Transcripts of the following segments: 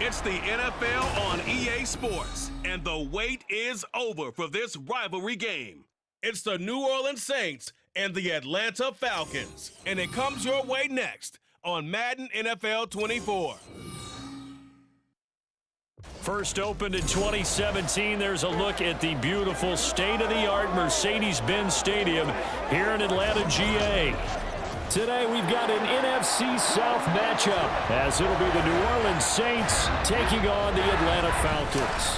It's the NFL on EA Sports, and the wait is over for this rivalry game. It's the New Orleans Saints and the Atlanta Falcons, and it comes your way next on Madden NFL 24. First opened in 2017, there's a look at the beautiful state-of-the-art Mercedes-Benz Stadium here in Atlanta, GA. Today we've got an NFC South matchup as it'll be the New Orleans Saints taking on the Atlanta Falcons.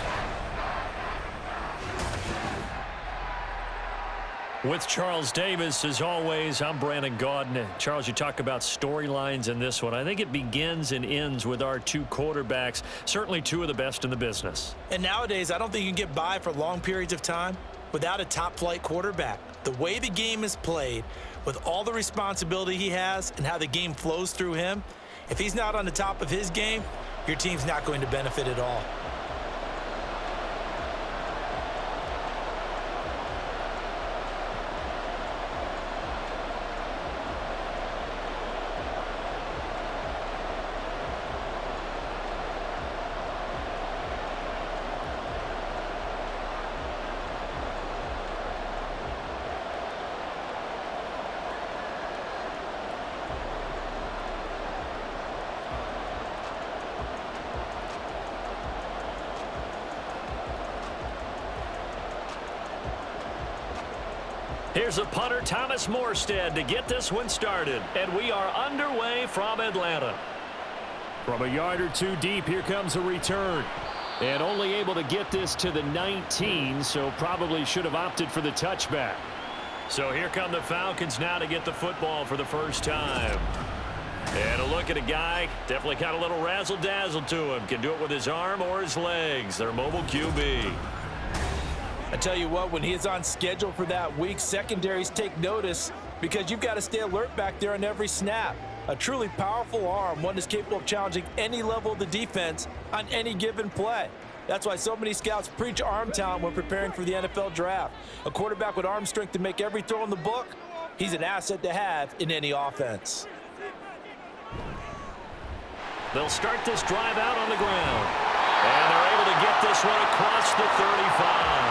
With Charles Davis, as always, I'm Brandon Gaudin. Charles, you talk about storylines in this one. I think it begins and ends with our two quarterbacks, certainly two of the best in the business. And nowadays, I don't think you can get by for long periods of time without a top-flight quarterback. The way the game is played, with all the responsibility he has and how the game flows through him, if he's not on the top of his game, your team's not going to benefit at all. Here's a punter, Thomas Morstead, to get this one started. And we are underway from Atlanta. From a yard or two deep, here comes a return. And only able to get this to the 19, so probably should have opted for the touchback. So here come the Falcons now to get the football for the first time. And a look at a guy, definitely got a little razzle-dazzle to him. Can do it with his arm or his legs. Their mobile QB. I tell you what, when he is on schedule for that week, secondaries take notice because you've got to stay alert back there on every snap. A truly powerful arm, one that's capable of challenging any level of the defense on any given play. That's why so many scouts preach arm talent when preparing for the NFL draft. A quarterback with arm strength to make every throw in the book, he's an asset to have in any offense. They'll start this drive out on the ground. And they're able to get this one across the 35.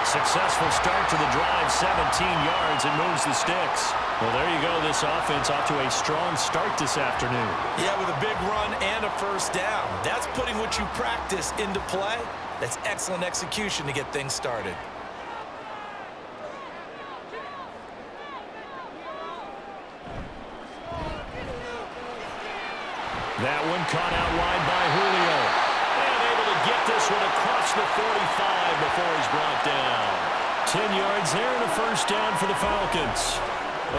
Successful start to the drive, 17 yards, and moves the sticks. Well, there you go. This offense off to a strong start this afternoon. Yeah, with a big run and a first down. That's putting what you practice into play. That's excellent execution to get things started. That one caught out wide by Julio. Get this one across the 45 before he's brought down. 10 yards there and a first down for the Falcons.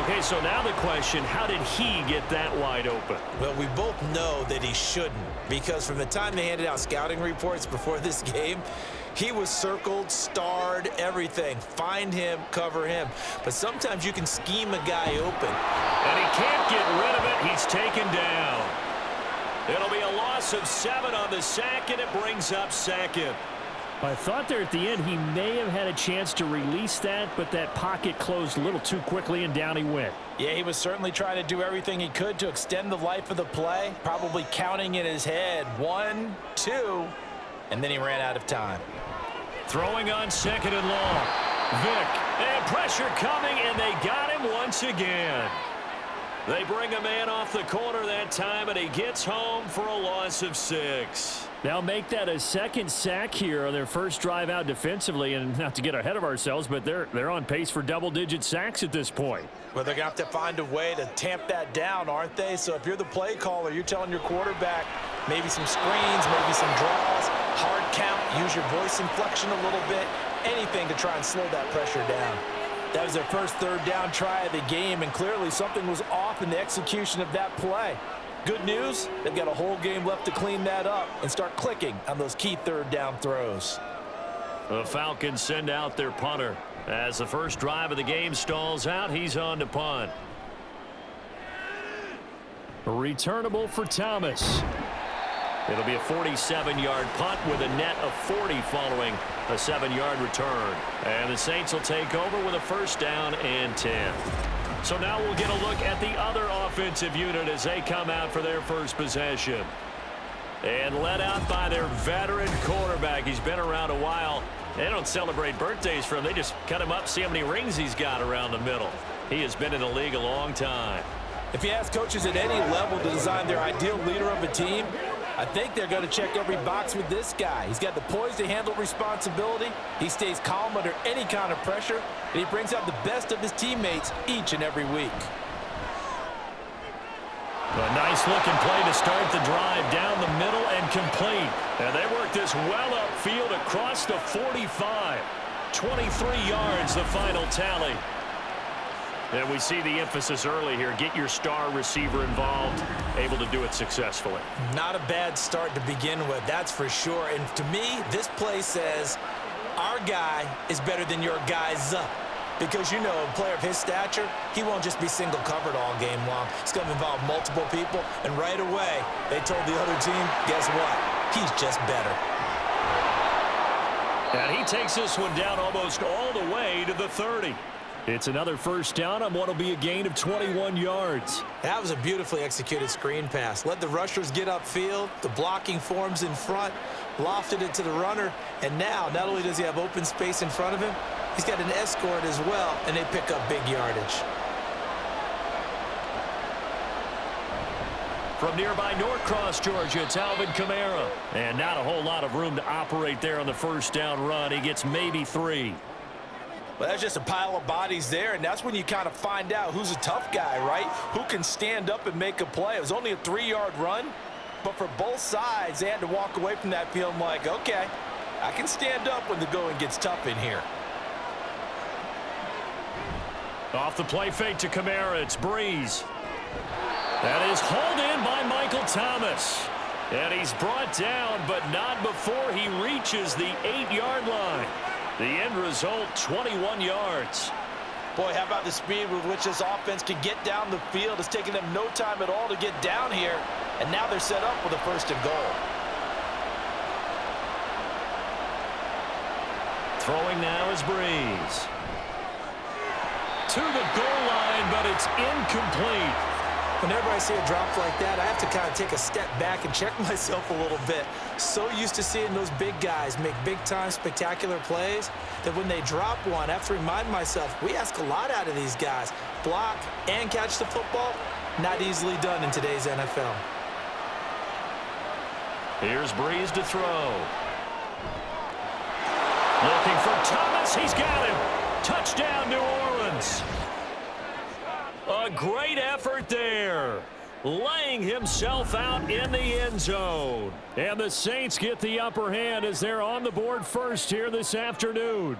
Okay, so now the question, how did he get that wide open? Well, we both know that he shouldn't, because from the time they handed out scouting reports before this game, he was circled, starred, everything. Find him, cover him. But sometimes you can scheme a guy open. And he can't get rid of it. He's taken down. It'll be a loss of 7 on the sack, and it brings up second. I thought there at the end he may have had a chance to release that, but that pocket closed a little too quickly, and down he went. Yeah, he was certainly trying to do everything he could to extend the life of the play, probably counting in his head 1, 2, and then he ran out of time. Throwing on second and long. Vick, and pressure coming, and they got him once again. They bring a man off the corner that time, and he gets home for a loss of 6. They'll make that a second sack here on their first drive out defensively, and not to get ahead of ourselves, but they're on pace for double-digit sacks at this point. Well, they're going to have to find a way to tamp that down, aren't they? So if you're the play caller, you're telling your quarterback maybe some screens, maybe some draws, hard count, use your voice inflection a little bit, anything to try and slow that pressure down. That was their first third down try of the game, and clearly something was off in the execution of that play. Good news, they've got a whole game left to clean that up and start clicking on those key third down throws. The Falcons send out their punter. As the first drive of the game stalls out, he's on to punt. Returnable for Thomas. It'll be a 47-yard punt with a net of 40 following a 7-yard return. And the Saints will take over with a first down and 10. So now we'll get a look at the other offensive unit as they come out for their first possession. And led out by their veteran quarterback. He's been around a while. They don't celebrate birthdays for him. They just cut him up, see how many rings he's got around the middle. He has been in the league a long time. If you ask coaches at any level to design their ideal leader of a team, I think they're going to check every box with this guy. He's got the poise to handle responsibility. He stays calm under any kind of pressure, and he brings out the best of his teammates each and every week. A nice-looking play to start the drive down the middle and complete. And they work this well upfield across the 45. 23 yards, the final tally. And we see the emphasis early here. Get your star receiver involved, able to do it successfully. Not a bad start to begin with, that's for sure. And to me, this play says our guy is better than your guy's up. Because, you know, a player of his stature, he won't just be single covered all game long. It's going to involve multiple people. And right away, they told the other team, guess what? He's just better. And he takes this one down almost all the way to the 30. It's another first down on what will be a gain of 21 yards. That was a beautifully executed screen pass. Let the rushers get upfield. The blocking forms in front. Lofted it to the runner. And now, not only does he have open space in front of him, he's got an escort as well, and they pick up big yardage. From nearby Norcross, Georgia, it's Alvin Kamara. And not a whole lot of room to operate there on the first down run. He gets maybe 3. Well, that's just a pile of bodies there, and that's when you kind of find out who's a tough guy, right? Who can stand up and make a play. It was only a 3-yard run, but for both sides, they had to walk away from that feeling like, okay, I can stand up when the going gets tough in here. Off the play fake to Kamara, it's Breeze. That is hauled in by Michael Thomas. And he's brought down, but not before he reaches the 8-yard line. The end result, 21 yards. Boy, how about the speed with which this offense can get down the field? It's taken them no time at all to get down here. And now they're set up with a 1st and goal. Throwing now is Breeze. To the goal line, but it's incomplete. Whenever I see a drop like that, I have to kind of take a step back and check myself a little bit. So used to seeing those big guys make big-time spectacular plays that when they drop one, I have to remind myself, we ask a lot out of these guys. Block and catch the football, not easily done in today's NFL. Here's Breeze to throw. Looking for Thomas. He's got him. Touchdown, New Orleans. A great effort there. Laying himself out in the end zone. And the Saints get the upper hand as they're on the board first here this afternoon.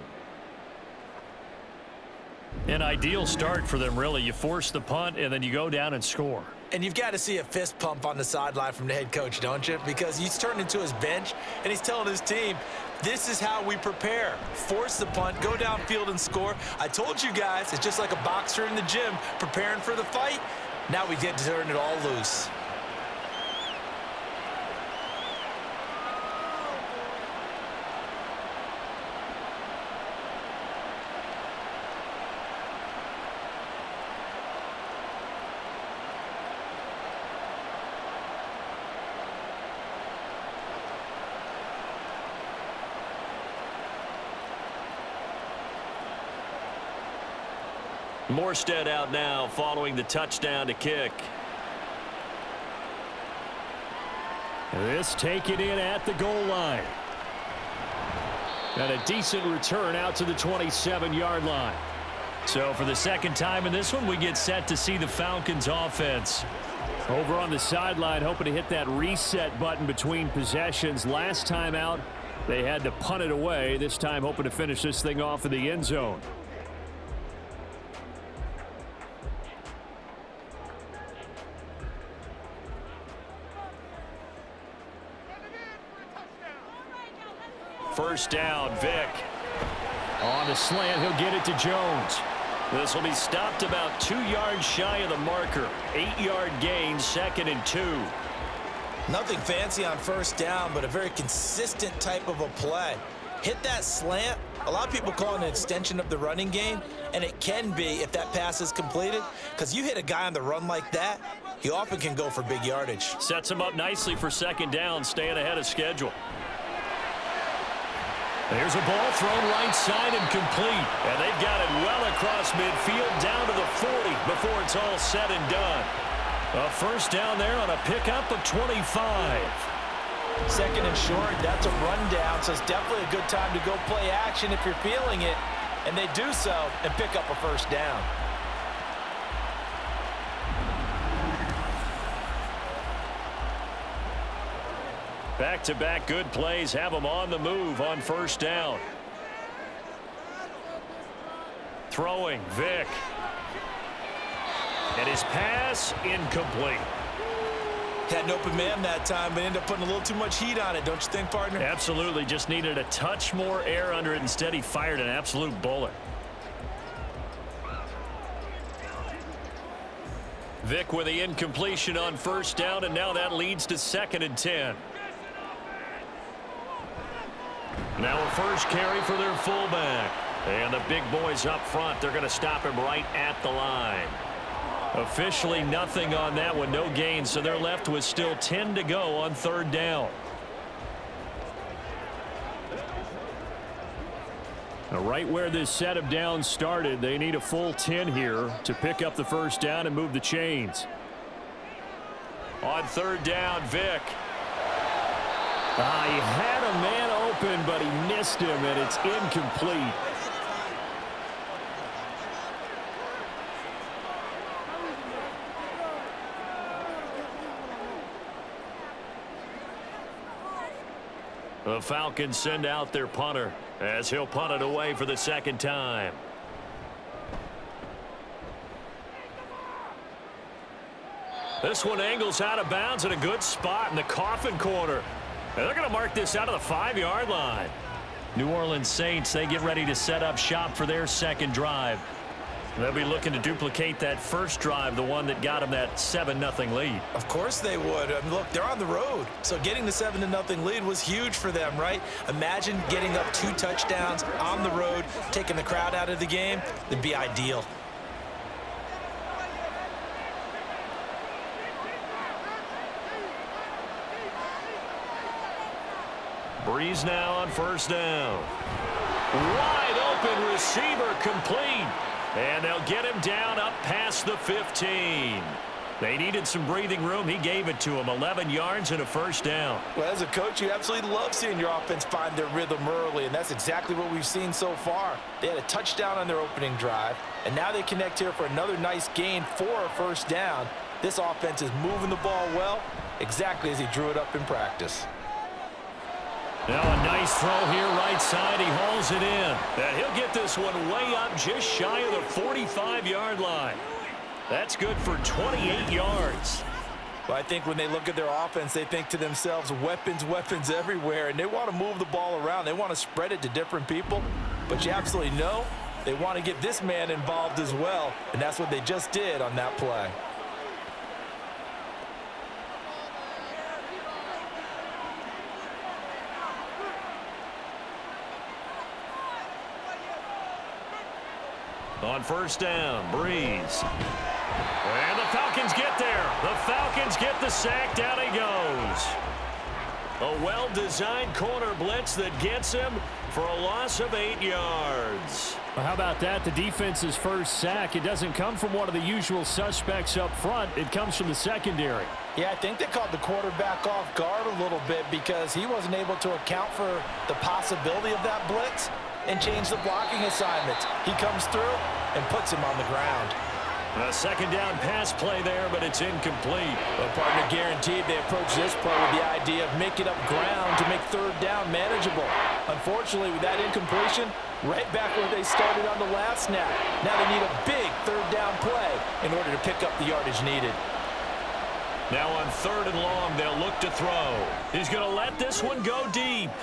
An ideal start for them, really. You force the punt, and then you go down and score. And you've got to see a fist pump on the sideline from the head coach, don't you? Because he's turned into his bench, and he's telling his team, this is how we prepare. Force the punt, go downfield and score. I told you guys, it's just like a boxer in the gym preparing for the fight. Now we get to turn it all loose. Morstead out now following the touchdown to kick. This taken in at the goal line. And a decent return out to the 27-yard line. So for the second time in this one, we get set to see the Falcons offense. Over on the sideline, hoping to hit that reset button between possessions. Last time out, they had to punt it away. This time hoping to finish this thing off in the end zone. First down, Vic. On the slant, he'll get it to Jones. This will be stopped about 2 yards shy of the marker. 8-yard gain, 2nd and 2. Nothing fancy on first down, but a very consistent type of a play. Hit that slant, A lot of people call it an extension of the running game, and it can be if that pass is completed, because you hit a guy on the run like that, he often can go for big yardage. Sets him up nicely for second down, staying ahead of schedule. There's a ball thrown right side and complete. And they've got it well across midfield down to the 40 before it's all said and done. A first down there on a pickup of 25. Second and short, that's a rundown, so it's definitely a good time to go play action if you're feeling it. And they do so and pick up a first down. Back-to-back good plays have them on the move on first down. Throwing, Vick. And his pass incomplete. Had an open man that time, but ended up putting a little too much heat on it, don't you think, partner? Absolutely. Just needed a touch more air under it. Instead, he fired an absolute bullet. Vick with the incompletion on first down, and now that leads to 2nd and 10. Now a first carry for their fullback. And the big boys up front, they're going to stop him right at the line. Officially nothing on that one, no gain, so they're left with still 10 to go on third down. Now right where this set of downs started, they need a full 10 here to pick up the first down and move the chains. On third down, Vick. He had a man open, but he missed him, and it's incomplete. The Falcons send out their punter as he'll punt it away for the second time. This one angles out of bounds in a good spot in the coffin corner. And they're going to mark this out of the 5-yard line. New Orleans Saints, they get ready to set up shop for their second drive. They'll be looking to duplicate that first drive, the one that got them that 7-0 lead. Of course they would. I mean, look, they're on the road. So getting the 7-0 lead was huge for them, right? Imagine getting up 2 touchdowns on the road, taking the crowd out of the game. It'd be ideal. Breeze now on first down. Wide open receiver complete. And they'll get him down up past the 15. They needed some breathing room. He gave it to him. 11 yards and a first down. Well, as a coach, you absolutely love seeing your offense find their rhythm early, and that's exactly what we've seen so far. They had a touchdown on their opening drive, and now they connect here for another nice gain for a first down. This offense is moving the ball well, exactly as he drew it up in practice. Now a nice throw here right side. He hauls it in. And he'll get this one way up just shy of the 45-yard line. That's good for 28 yards. Well, I think when they look at their offense, they think to themselves, weapons, weapons everywhere, and they want to move the ball around. They want to spread it to different people, but you absolutely know they want to get this man involved as well, and that's what they just did on that play. On first down, Breeze. And the Falcons get there. The Falcons get the sack. Down he goes. A well-designed corner blitz that gets him for a loss of 8 yards. Well, how about that? The defense's first sack. It doesn't come from one of the usual suspects up front. It comes from the secondary. Yeah, I think they caught the quarterback off guard a little bit because he wasn't able to account for the possibility of that blitz and change the blocking assignments. He comes through and puts him on the ground. A second down pass play there, but it's incomplete. Well, partner, guaranteed they approach this play with the idea of making up ground to make third down manageable. Unfortunately, with that incompletion, right back where they started on the last snap. Now they need a big third down play in order to pick up the yardage needed. Now on third and long, they'll look to throw. He's going to let this one go deep.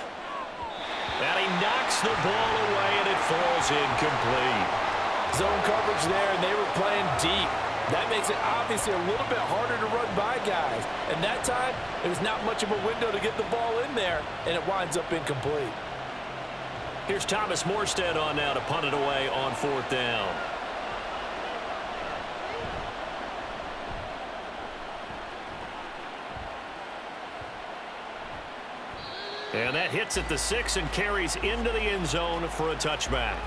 And he knocks the ball away, and it falls incomplete. Zone coverage there, and they were playing deep. That makes it obviously a little bit harder to run by guys. And that time, there was not much of a window to get the ball in there, and it winds up incomplete. Here's Thomas Morstead on now to punt it away on 4th down. And that hits at the 6 and carries into the end zone for a touchback.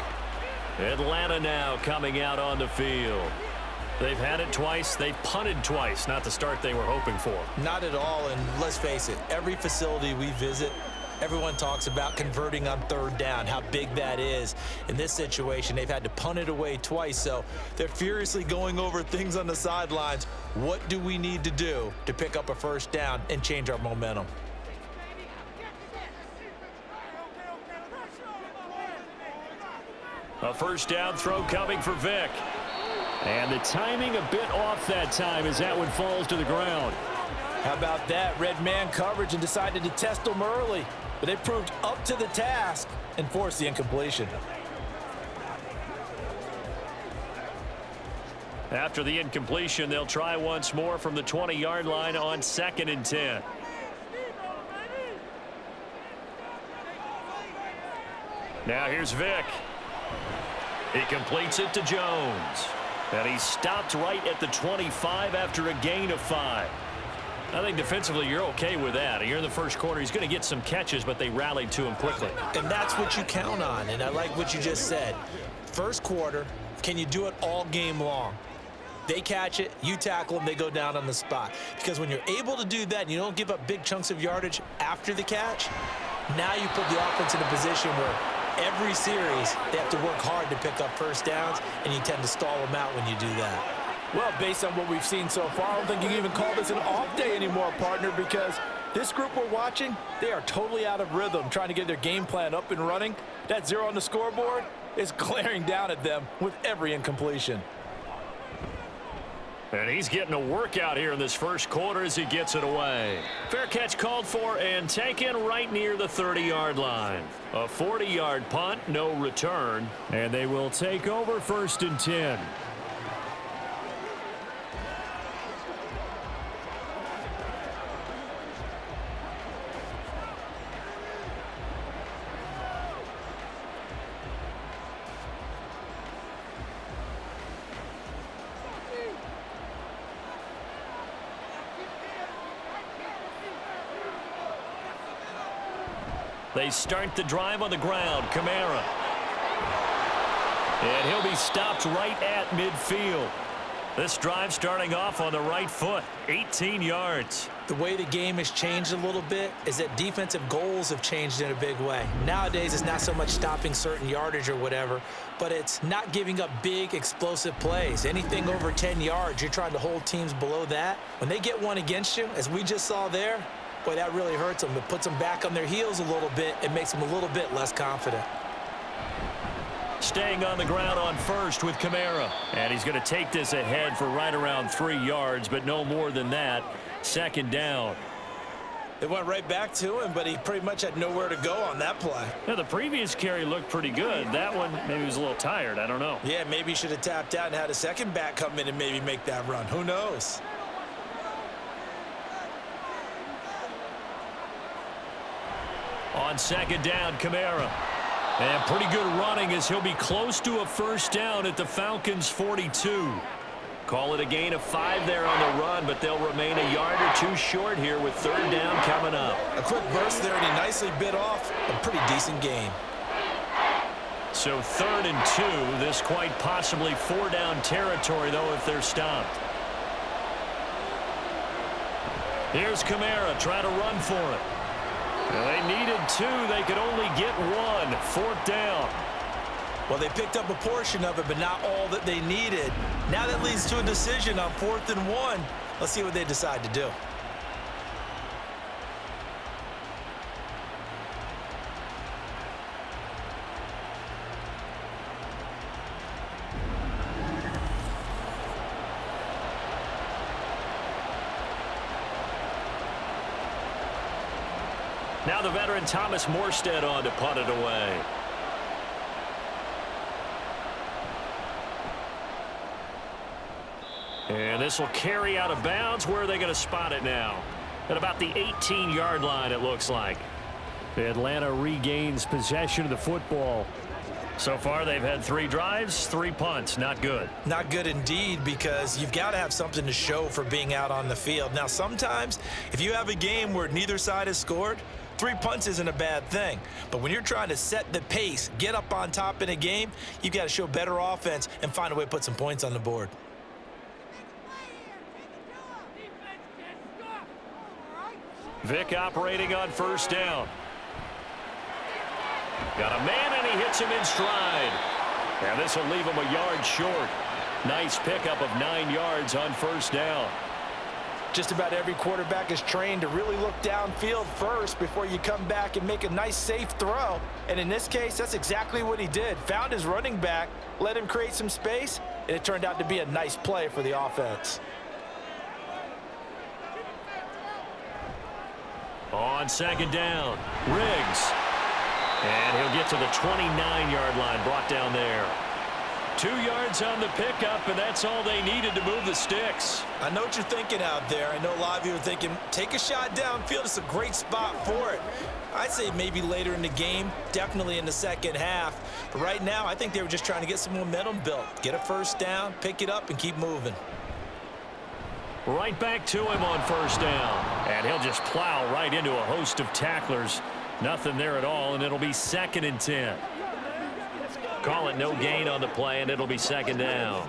Atlanta now coming out on the field. They've had it twice. They've punted twice. Not the start they were hoping for. Not at all, and let's face it, every facility we visit, everyone talks about converting on 3rd down, how big that is. In this situation, they've had to punt it away twice, so they're furiously going over things on the sidelines. What do we need to do to pick up a 1st down and change our momentum? A 1st down throw coming for Vick. And the timing a bit off that time as that one falls to the ground. How about that? Red man coverage and decided to test them early. But they proved up to the task and forced the incompletion. After the incompletion, they'll try once more from the 20-yard line on 2nd and 10. Now here's Vick. He completes it to Jones. And he stopped right at the 25 after a gain of 5. I think defensively you're okay with that. You're in the first quarter. He's going to get some catches, but they rallied to him quickly. And that's what you count on, and I like what you just said. First quarter, can you do it all game long? They catch it, you tackle them, they go down on the spot. Because when you're able to do that and you don't give up big chunks of yardage after the catch, now you put the offense in a position where every series, they have to work hard to pick up 1st downs, and you tend to stall them out when you do that. Well, based on what we've seen so far, I don't think you can even call this an off day anymore, partner, because this group we're watching, they are totally out of rhythm, trying to get their game plan up and running. That 0 on the scoreboard is glaring down at them with every incompletion. And he's getting a workout here in this first quarter as he gets it away. Fair catch called for and taken right near the 30-yard line. A 40-yard punt, no return. And they will take over 1st and 10. They start the drive on the ground. Kamara. And he'll be stopped right at midfield. This drive starting off on the right foot. 18 yards. The way the game has changed a little bit is that defensive goals have changed in a big way. Nowadays, it's not so much stopping certain yardage or whatever, but it's not giving up big, explosive plays. Anything over 10 yards, you're trying to hold teams below that. When they get one against you, as we just saw there, boy, that really hurts them. It puts them back on their heels a little bit. It makes them a little bit less confident. Staying on the ground on 1st with Kamara. And he's going to take this ahead for right around 3 yards, but no more than that. 2nd down. It went right back to him, but he pretty much had nowhere to go on that play. Yeah, the previous carry looked pretty good. That one, maybe he was a little tired. I don't know. Yeah, maybe he should have tapped out and had a second back come in and maybe make that run. Who knows? On 2nd down, Kamara. And pretty good running as he'll be close to a 1st down at the Falcons' 42. Call it a gain of 5 there on the run, but they'll remain a yard or 2 short here with 3rd down coming up. A quick burst there, and he nicely bit off a pretty decent gain. So 3rd and 2, this quite possibly 4-down territory, though, if they're stopped. Here's Kamara, try to run for it. Well, they needed 2. They could only get 1. 4th down. Well, they picked up a portion of it, but not all that they needed. Now that leads to a decision on 4th and 1. Let's see what they decide to do. Now the veteran Thomas Morstead on to punt it away. And this will carry out of bounds. Where are they going to spot it now? At about the 18-yard line, it looks like. Atlanta regains possession of the football. So far, they've had 3 drives, 3 punts. Not good. Not good indeed, because you've got to have something to show for being out on the field. Now, sometimes, if you have a game where neither side has scored, 3 punts isn't a bad thing. But when you're trying to set the pace, get up on top in a game, you've got to show better offense and find a way to put some points on the board. Vic operating on first down. Got a man, and he hits him in stride. And this will leave him a yard short. Nice pickup of 9 yards on first down. Just about every quarterback is trained to really look downfield first before you come back and make a nice, safe throw. And in this case, that's exactly what he did. Found his running back, let him create some space, and it turned out to be a nice play for the offense. On second down, Riggs. And he'll get to the 29-yard line, brought down there. 2 yards on the pickup, and that's all they needed to move the sticks. I know what you're thinking out there. I know a lot of you are thinking, take a shot downfield. It's a great spot for it. I'd say maybe later in the game, definitely in the second half. But right now, I think they were just trying to get some momentum built. Get a first down, pick it up, and keep moving. Right back to him on first down. And he'll just plow right into a host of tacklers. Nothing there at all, and it'll be 2nd and 10. Call it no gain on the play, and it'll be 2nd down.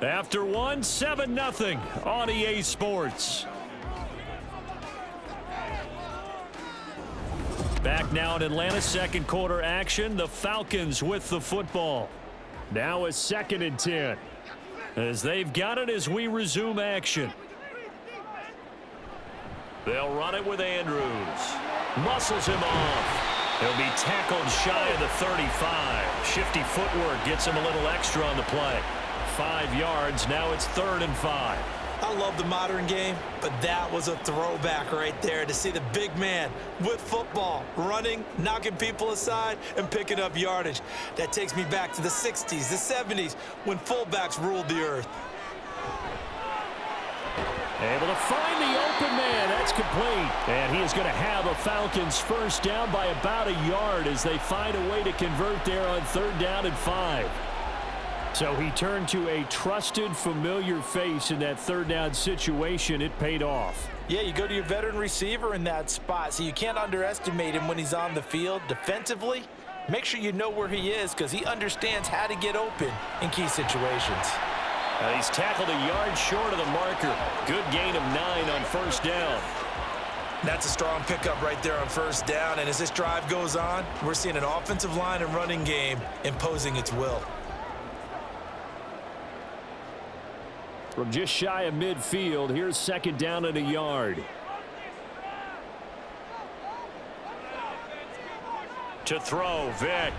After 1, 7-0 on EA Sports. Back now in Atlanta's second quarter action. The Falcons with the football. Now a 2nd and 10. As they've got it as we resume action. They'll run it with Andrews. Muscles him off. He'll be tackled shy of the 35. Shifty footwork gets him a little extra on the play. 5 yards. Now it's 3rd and 5. I love the modern game, but that was a throwback right there to see the big man with football, running, knocking people aside, and picking up yardage. That takes me back to the 60s, the 70s, when fullbacks ruled the earth. Able to find the open man. That's complete. And he is going to have a Falcons first down by about a yard as they find a way to convert there on 3rd down and 5. So he turned to a trusted, familiar face in that 3rd down situation. It paid off. Yeah, you go to your veteran receiver in that spot, so you can't underestimate him when he's on the field. Defensively, make sure you know where he is because he understands how to get open in key situations. He's tackled a yard short of the marker. Good gain of 9 on first down. That's a strong pickup right there on first down, and as this drive goes on, we're seeing an offensive line and running game imposing its will. From just shy of midfield, here's 2nd down and a yard. To throw, Vic.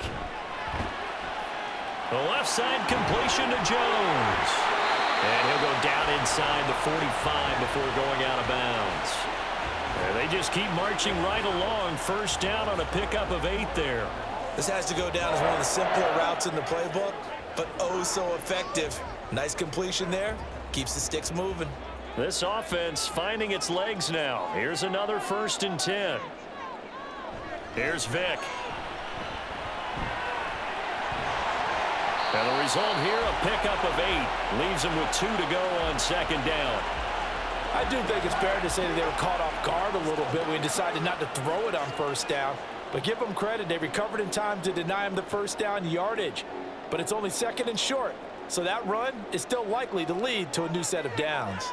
The left side completion to Jones. And he'll go down inside the 45 before going out of bounds. And they just keep marching right along. First down on a pickup of 8 there. This has to go down as one of the simpler routes in the playbook, but oh so effective. Nice completion there. Keeps the sticks moving. This offense finding its legs now. Here's another 1st and 10. Here's Vic. And the result here, a pickup of 8. Leaves him with 2 to go on 2nd down. I do think it's fair to say that they were caught off guard a little bit when they decided not to throw it on first down. But give them credit. They recovered in time to deny him the first down yardage. But it's only 2nd and short. So that run is still likely to lead to a new set of downs.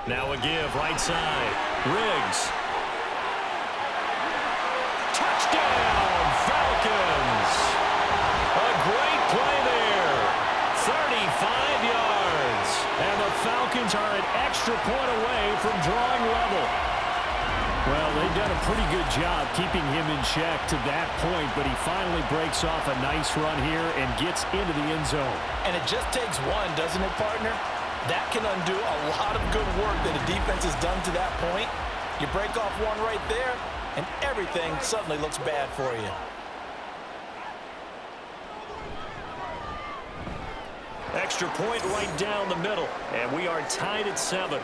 Now a give right side. Riggs. Touchdown, Falcons. A great play there. 35 yards. And the Falcons are an extra point away from drawing level. Well, they've done a pretty good job keeping him in check to that point, but he finally breaks off a nice run here and gets into the end zone. And it just takes one, doesn't it, partner? That can undo a lot of good work that a defense has done to that point. You break off one right there, and everything suddenly looks bad for you. Extra point right down the middle, and we are tied at 7.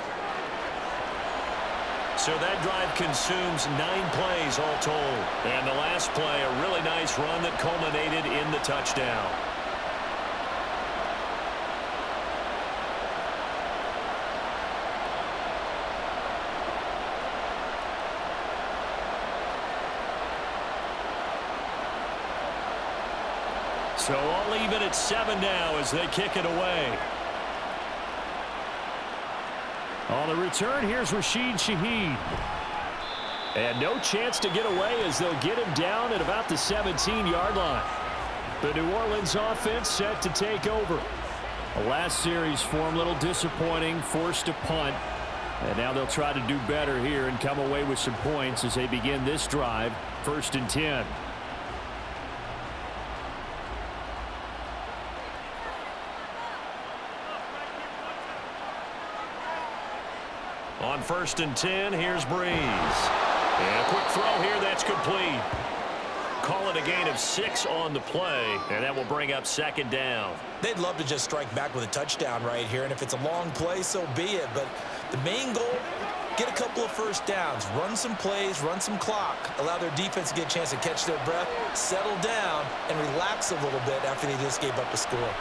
So that drive consumes 9 plays all told. And the last play, a really nice run that culminated in the touchdown. So all even at 7 now as they kick it away. On the return, here's Rashid Shaheed. And no chance to get away as they'll get him down at about the 17-yard line. The New Orleans offense set to take over. The last series for him, a little disappointing, forced to punt. And now they'll try to do better here and come away with some points as they begin this drive, 1st and 10. On 1st and 10, here's Breeze. And a quick throw here, that's complete. Call it a gain of 6 on the play, and that will bring up 2nd down. They'd love to just strike back with a touchdown right here, and if it's a long play, so be it. But the main goal, get a couple of first downs, run some plays, run some clock, allow their defense to get a chance to catch their breath, settle down, and relax a little bit after they just gave up a score.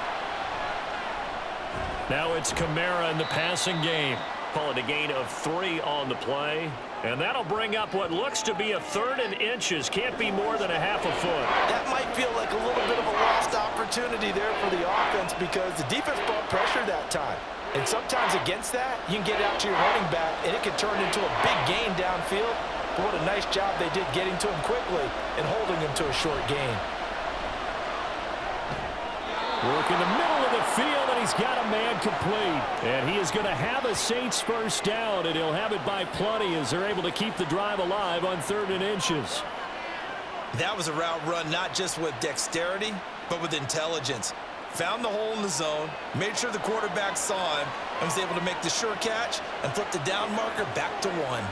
Now it's Kamara in the passing game. Call it a gain of 3 on the play. And that'll bring up what looks to be a 3rd and inches. Can't be more than a half a foot. That might feel like a little bit of a lost opportunity there for the offense because the defense brought pressure that time. And sometimes against that, you can get out to your running back, and it can turn into a big gain downfield. But what a nice job they did getting to him quickly and holding him to a short gain. Work in the middle of the field, and he's got a man complete. And he is going to have a Saints first down, and he'll have it by plenty as they're able to keep the drive alive on 3rd and inches. That was a route run not just with dexterity, but with intelligence. Found the hole in the zone, made sure the quarterback saw him, and was able to make the sure catch and flip the down marker back to 1.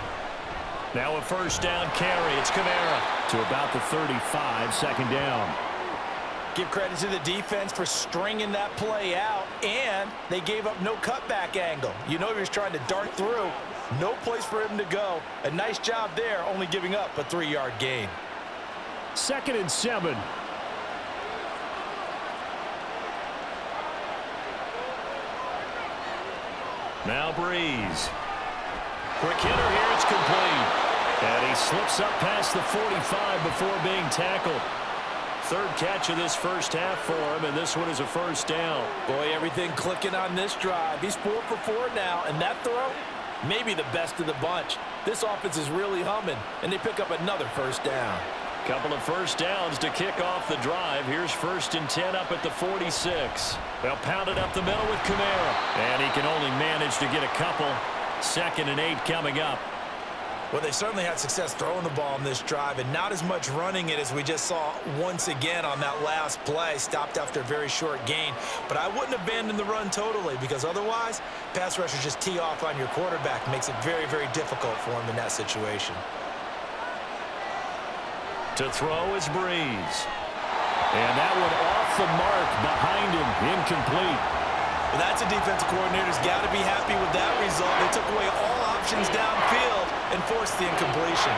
Now a first down carry. It's Kamara to about the 35, 2nd down. Give credit to the defense for stringing that play out, and they gave up no cutback angle. You know he was trying to dart through. No place for him to go. A nice job there, only giving up a 3-yard gain. 2nd and 7. Now Breeze. Quick hitter here, it's complete. And he slips up past the 45 before being tackled. 3rd catch of this first half for him, and this one is a first down. Boy, everything clicking on this drive. He's 4 for 4 now, and that throw, maybe the best of the bunch. This offense is really humming, and they pick up another first down. Couple of first downs to kick off the drive. Here's 1st and 10 up at the 46. They'll pound it up the middle with Kamara, and he can only manage to get a couple. 2nd and 8 coming up. Well, they certainly had success throwing the ball in this drive and not as much running it as we just saw once again on that last play. Stopped after a very short gain. But I wouldn't abandon the run totally because otherwise, pass rushers just tee off on your quarterback. Makes it very, very difficult for him in that situation. To throw is Breeze. And that one off the mark behind him, incomplete. Well, that's a defensive coordinator's got to be happy with that result. They took away all options downfield and forced the incompletion.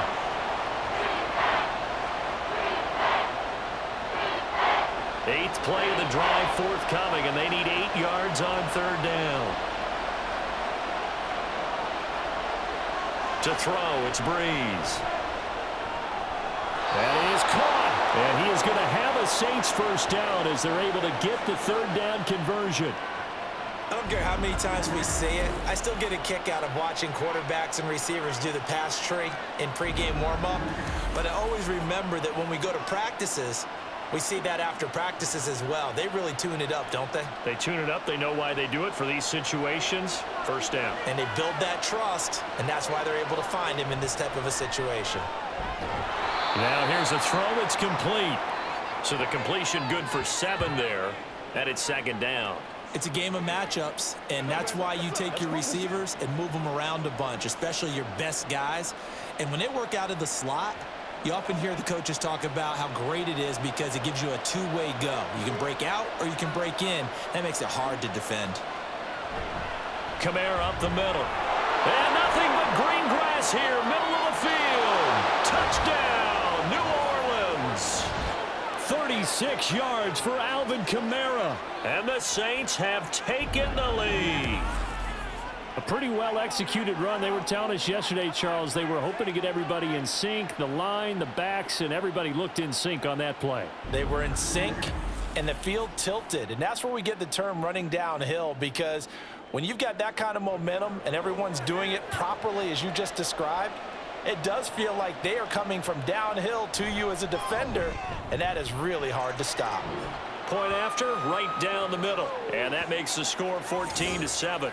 Eighth play of the drive forthcoming, and they need 8 yards on 3rd down. To throw, it's Breeze. That is caught, and he is going to have a Saints first down as they're able to get the 3rd down conversion. I don't care how many times we see it. I still get a kick out of watching quarterbacks and receivers do the pass tree in pregame warm-up. But I always remember that when we go to practices, we see that after practices as well. They really tune it up, don't they? They tune it up. They know why they do it for these situations. First down. And they build that trust, and that's why they're able to find him in this type of a situation. Now here's a throw. It's complete. So the completion good for 7 there. And it's 2nd down. It's a game of matchups, and that's why you take your receivers and move them around a bunch, especially your best guys. And when they work out of the slot, you often hear the coaches talk about how great it is because it gives you a two-way go. You can break out or you can break in. That makes it hard to defend. Kamara up the middle. And nothing but green grass here, middle of the field. Touchdown, New Orleans. 36 yards for Alvin Kamara. And the Saints have taken the lead. A pretty well-executed run. They were telling us yesterday, Charles, they were hoping to get everybody in sync, the line, the backs, and everybody looked in sync on that play. They were in sync, and the field tilted. And that's where we get the term running downhill, because when you've got that kind of momentum and everyone's doing it properly as you just described, it does feel like they are coming from downhill to you as a defender, and that is really hard to stop. Point after, right down the middle. And that makes the score 14-7.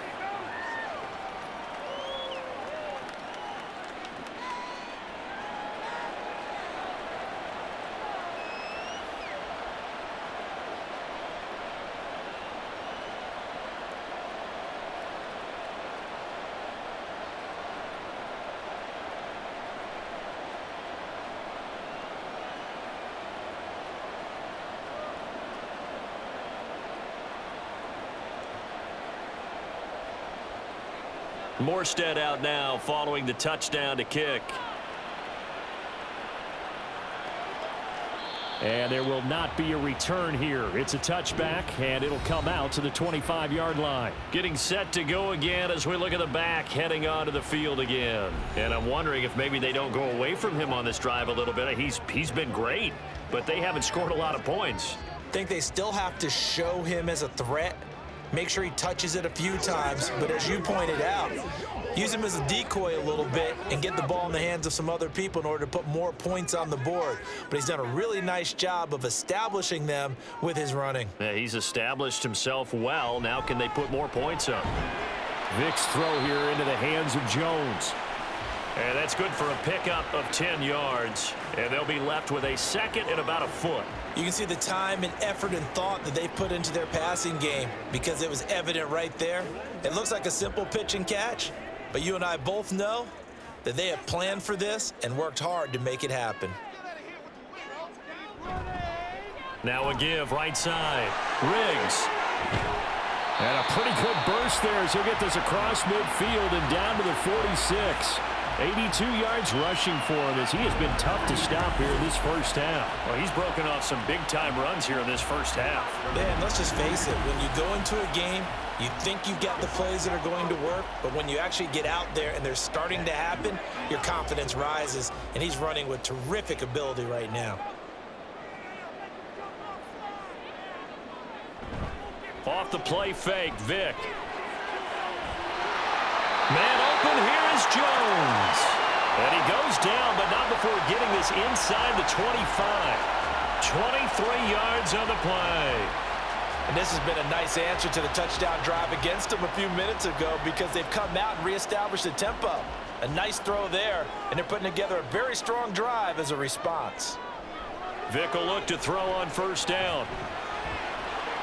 Morstead out now following the touchdown to kick. And there will not be a return here. It's a touchback, and it'll come out to the 25-yard line. Getting set to go again as we look at the back heading onto the field again. And I'm wondering if maybe they don't go away from him on this drive a little bit. He's been great, but they haven't scored a lot of points. I think they still have to show him as a threat. Make sure he touches it a few times, but as you pointed out, use him as a decoy a little bit and get the ball in the hands of some other people in order to put more points on the board. But he's done a really nice job of establishing them with his running. Yeah, he's established himself well. Now can they put more points up? Vic's throw here into the hands of Jones. And that's good for a pickup of 10 yards. And they'll be left with a second and about a foot. You can see the time and effort and thought that they put into their passing game because it was evident right there. It looks like a simple pitch and catch, but you and I both know that they have planned for this and worked hard to make it happen. Now a give right side. Riggs. And a pretty good burst there as he'll get this across midfield and down to the 46. 82 yards rushing for him as he has been tough to stop here in this first half. Well, he's broken off some big-time runs here in this first half. Man, let's just face it. When you go into a game, you think you've got the plays that are going to work, but when you actually get out there and they're starting to happen, your confidence rises, and he's running with terrific ability right now. Off the play fake, Vic. Man open, here is Jones. And he goes down, but not before getting this inside the 25. 23 yards on the play. And this has been a nice answer to the touchdown drive against them a few minutes ago because they've come out and reestablished the tempo. A nice throw there, and they're putting together a very strong drive as a response. Vic will look to throw on first down.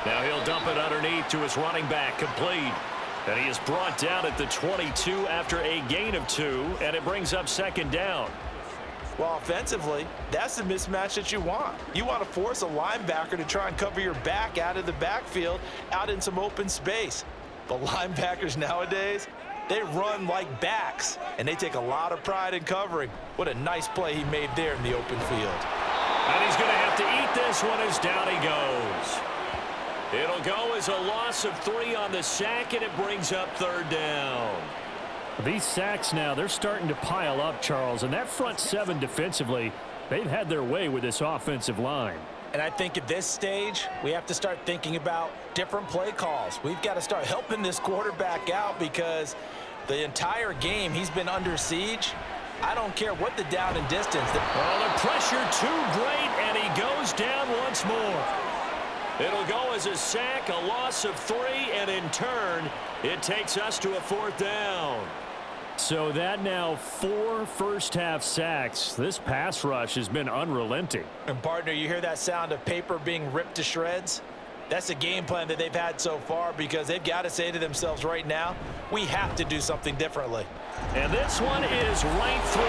Now he'll dump it underneath to his running back, complete. And he is brought down at the 22 after a gain of 2, and it brings up second down. Well, offensively, that's the mismatch that you want. You want to force a linebacker to try and cover your back out of the backfield, out in some open space. But linebackers nowadays, they run like backs, and they take a lot of pride in covering. What a nice play he made there in the open field. And he's going to have to eat this one as down he goes. It'll go as a loss of 3 on the sack, and it brings up third down. These sacks now, they're starting to pile up, Charles, and that front 7 defensively, they've had their way with this offensive line. And I think at this stage, we have to start thinking about different play calls. We've got to start helping this quarterback out because the entire game he's been under siege. I don't care what the down and distance. Well, the pressure too great, and he goes down once more. It'll go as a sack, a loss of 3, and in turn, it takes us to a fourth down. So that now 4 first-half sacks. This pass rush has been unrelenting. And, partner, you hear that sound of paper being ripped to shreds? That's the game plan that they've had so far because they've got to say to themselves right now, we have to do something differently. And this one is right through.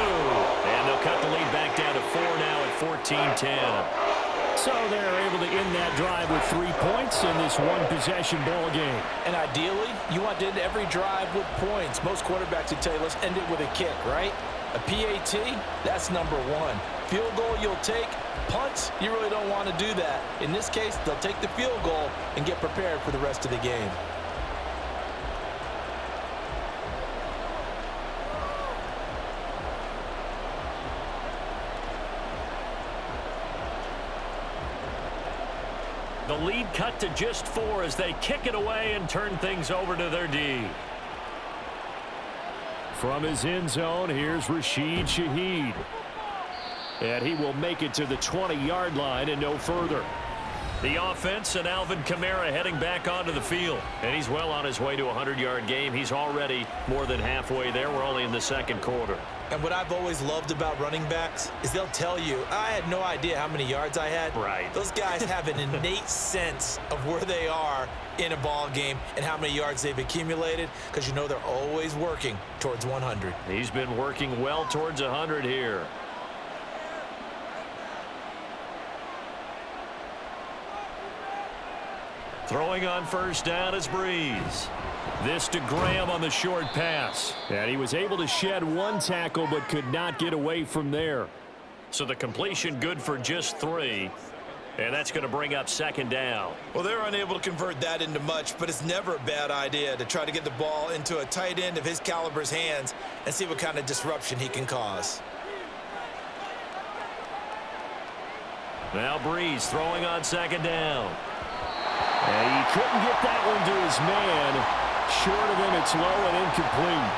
And they'll cut the lead back down to 4 now at 14-10. So they're able to end that drive with 3 points in this one-possession ball game. And ideally, you want to end every drive with points. Most quarterbacks would tell you, let's end it with a kick, right? A PAT, that's number 1. Field goal you'll take. Punts, you really don't want to do that. In this case, they'll take the field goal and get prepared for the rest of the game. The lead cut to just 4 as they kick it away and turn things over to their D. From his end zone, here's Rashid Shaheed. And he will make it to the 20-yard line and no further. The offense and Alvin Kamara heading back onto the field. And he's well on his way to a 100-yard game. He's already more than halfway there. We're only in the second quarter. And what I've always loved about running backs is they'll tell you, I had no idea how many yards I had. Right. Those guys have an innate sense of where they are in a ball game and how many yards they've accumulated because you know they're always working towards 100. He's been working well towards 100 here. Throwing on first down is Breeze. This to Graham on the short pass. And he was able to shed 1 tackle but could not get away from there. So the completion good for just 3. And that's going to bring up second down. Well, they're unable to convert that into much, but it's never a bad idea to try to get the ball into a tight end of his caliber's hands and see what kind of disruption he can cause. Now Breeze throwing on second down. And he couldn't get that one to his man. Short of him, it's low and incomplete.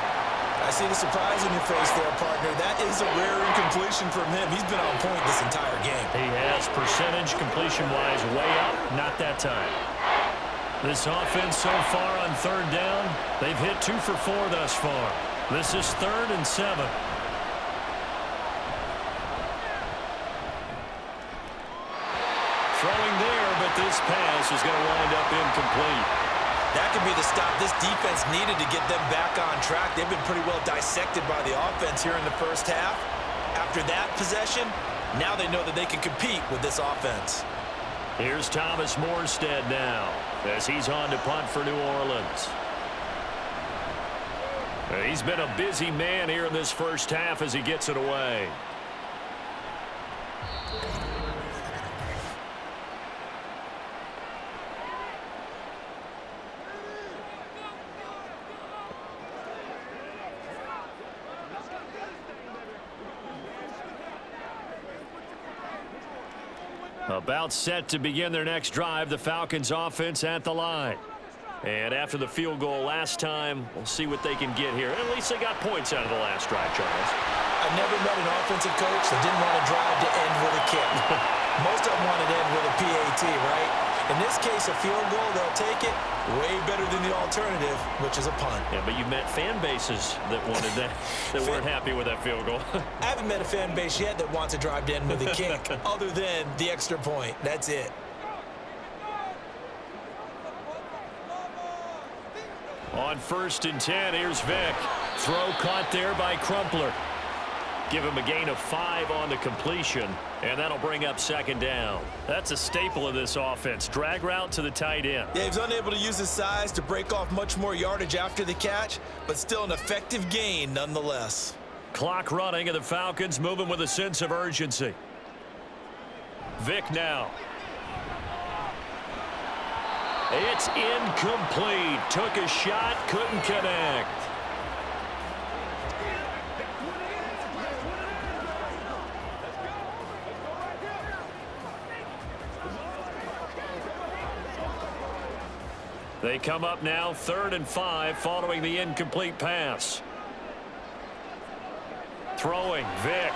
I see the surprise in your face there, partner. That is a rare incompletion from him. He's been on point this entire game. He has percentage completion-wise way up, not that time. This offense so far on third down, they've hit 2 for 4 thus far. This is 3rd and 7. Throwing there, but this pass is going to wind up incomplete. That could be the stop this defense needed to get them back on track. They've been pretty well dissected by the offense here in the first half. After that possession, now they know that they can compete with this offense. Here's Thomas Morstead now as he's on to punt for New Orleans. He's been a busy man here in this first half as he gets it away. About set to begin their next drive, the Falcons offense at the line. And after the field goal last time, we'll see what they can get here. At least they got points out of the last drive, Charles. I've never met an offensive coach that didn't want to drive to end with a kick. Most of them want to end with a PAT, right? In this case, a field goal, they'll take it way better than the alternative, which is a punt. Yeah, but you've met fan bases that wanted that, that weren't happy with that field goal. I haven't met a fan base yet that wants to drive to end with a kick, other than the extra point. That's it. On 1st and 10, here's Vick. Throw caught there by Crumpler. Give him a gain of 5 on the completion, and that'll bring up second down. That's a staple of this offense. Drag route to the tight end. Yeah, he's unable to use his size to break off much more yardage after the catch, but still an effective gain nonetheless. Clock running, and the Falcons moving with a sense of urgency. Vick now. It's incomplete. Took a shot, couldn't connect. They come up now 3rd and 5 following the incomplete pass. Throwing, Vick.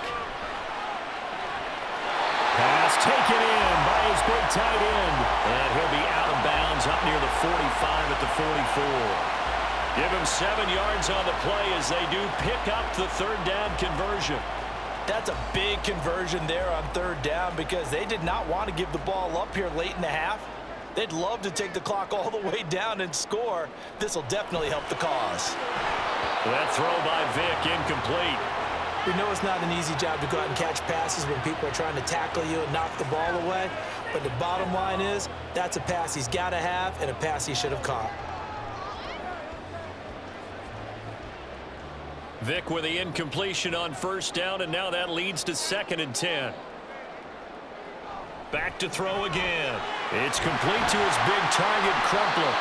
Pass taken in by his big tight end. And he'll be out of bounds up near the 45 at the 44. Give him 7 yards on the play as they do pick up the 3rd down conversion. That's a big conversion there on 3rd down because they did not want to give the ball up here late in the half. They'd love to take the clock all the way down and score. This will definitely help the cause. That throw by Vic incomplete. We know it's not an easy job to go out and catch passes when people are trying to tackle you and knock the ball away. But the bottom line is, that's a pass he's got to have and a pass he should have caught. Vic with the incompletion on first down, and now that leads to 2nd and 10. Back to throw again. It's complete to his big target, Crumpler.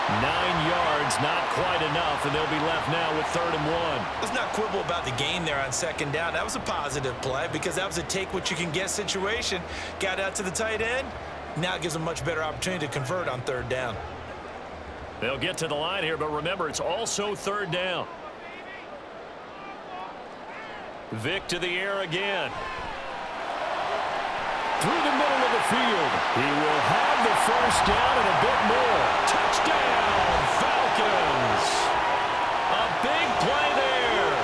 9 yards, not quite enough, and they'll be left now with 3rd and 1. Let's not quibble about the gain there on 2nd down. That was a positive play because that was a take-what-you-can-get situation. Got out to the tight end. Now it gives them a much better opportunity to convert on 3rd down. They'll get to the line here, but remember, it's also 3rd down. Vic to the air again. Through the middle of the field. He will have the first down and a bit more. Touchdown, Falcons. A big play there.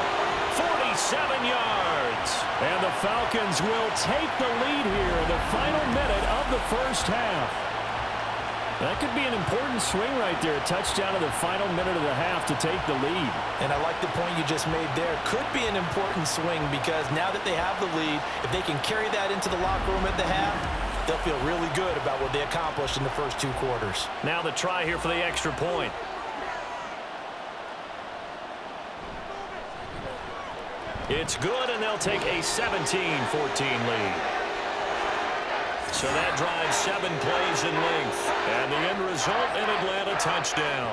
47 yards. And the Falcons will take the lead here in the final minute of the first half. That could be an important swing right there. A touchdown in the final minute of the half to take the lead. And I like the point you just made there. Could be an important swing because now that they have the lead, if they can carry that into the locker room at the half, they'll feel really good about what they accomplished in the first 2 quarters. Now the try here for the extra point. It's good, and they'll take a 17-14 lead. So that drives 7 plays in length. And the end result, an Atlanta touchdown.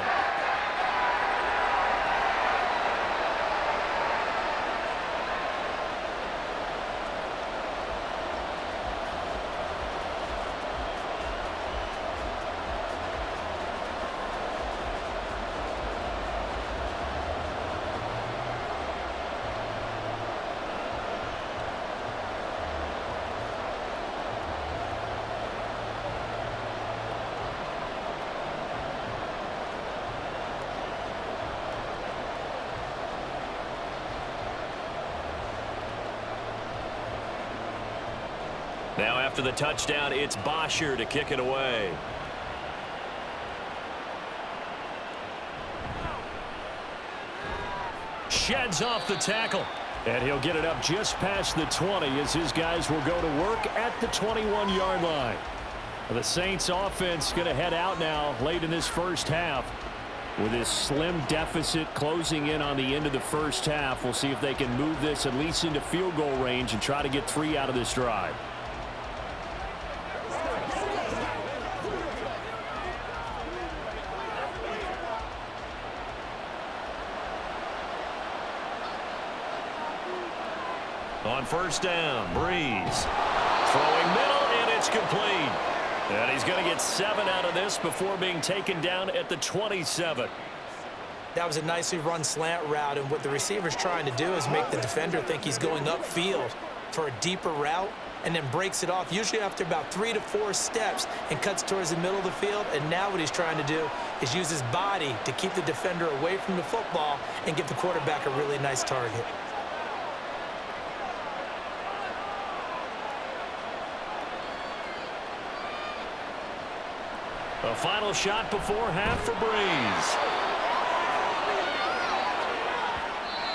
Now after the touchdown, it's Bosher to kick it away. Sheds off the tackle. And he'll get it up just past the 20 as his guys will go to work at the 21-yard line. The Saints offense going to head out now late in this first half. With this slim deficit closing in on the end of the first half, we'll see if they can move this at least into field goal range and try to get 3 out of this drive. On first down, Breeze. Throwing middle, and it's complete. And he's going to get 7 out of this before being taken down at the 27. That was a nicely run slant route, and what the receiver's trying to do is make the defender think he's going upfield for a deeper route and then breaks it off, usually after about 3 to 4 steps, and cuts towards the middle of the field. And now what he's trying to do is use his body to keep the defender away from the football and give the quarterback a really nice target. A final shot before half for Breeze.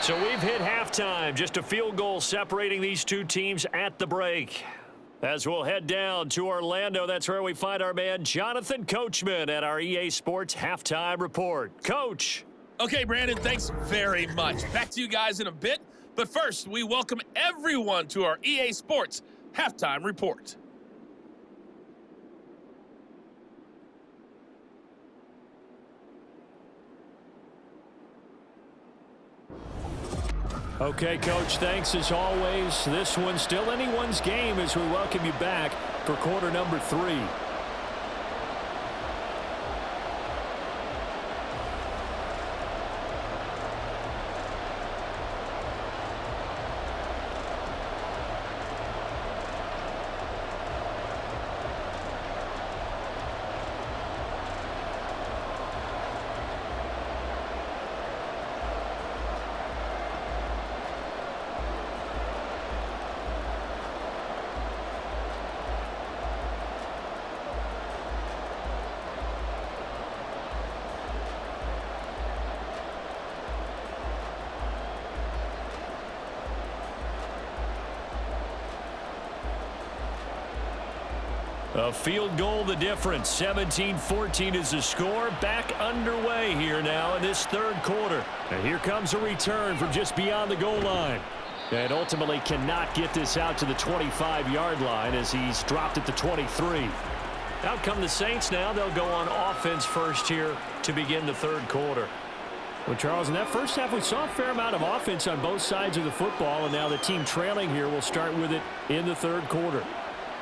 So we've hit halftime. Just a field goal separating these two teams at the break. As we'll head down to Orlando, that's where we find our man Jonathan Coachman at our EA Sports Halftime Report. Coach. Okay, Brandon, thanks very much. Back to you guys in a bit. But first, we welcome everyone to our EA Sports Halftime Report. Okay, Coach, thanks as always. This one's still anyone's game as we welcome you back for quarter number 3. A field goal the difference. 17-14 is the score. Back underway here now in this third quarter. And here comes a return from just beyond the goal line. And ultimately cannot get this out to the 25-yard line as he's dropped at the 23. Out come the Saints now. They'll go on offense first here to begin the third quarter. Well, Charles, in that first half, we saw a fair amount of offense on both sides of the football, and now the team trailing here will start with it in the third quarter.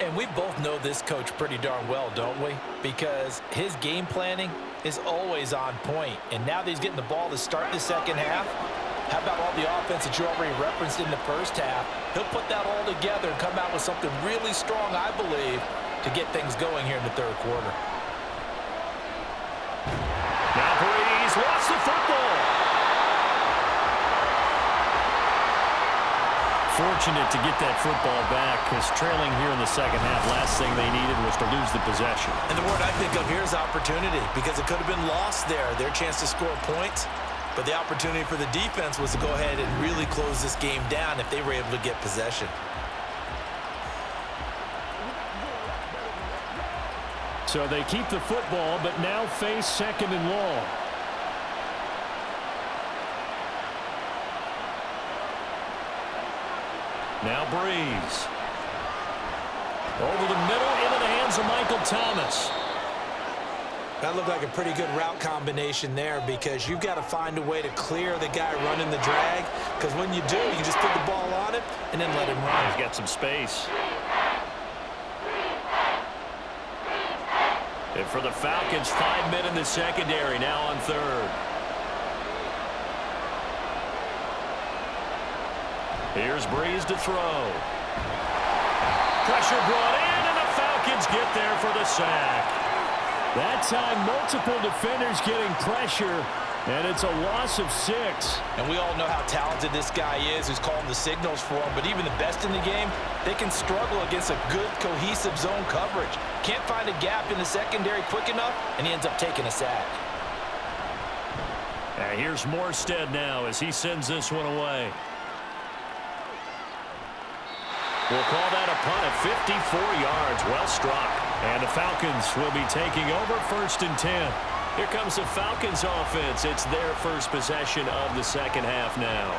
And we both know this coach pretty darn well, don't we? Because his game planning is always on point. And now that he's getting the ball to start the second half, how about all the offense that you already referenced in the first half? He'll put that all together and come out with something really strong, I believe, to get things going here in the third quarter. Now Parity's lost the football. Fortunate to get that football back because trailing here in the second half, last thing they needed was to lose the possession. And the word I pick up here is opportunity, because it could have been lost there, their chance to score points. But the opportunity for the defense was to go ahead and really close this game down if they were able to get possession. So they keep the football, but now face second and long. Now Breeze. Over the middle into the hands of Michael Thomas. That looked like a pretty good route combination there, because you've got to find a way to clear the guy running the drag, because when you do, you just put the ball on him and then let him run. He's got some space. And for the Falcons, 5 men in the secondary, now on third. Here's Breeze to throw. Pressure brought in, and the Falcons get there for the sack. That time, multiple defenders getting pressure, and it's a loss of 6. And we all know how talented this guy is who's calling the signals for him, but even the best in the game, they can struggle against a good, cohesive zone coverage. Can't find a gap in the secondary quick enough, and he ends up taking a sack. And here's Morstead now as he sends this one away. We'll call that a punt at 54 yards. Well struck. And the Falcons will be taking over 1st and 10. Here comes the Falcons offense. It's their first possession of the second half now.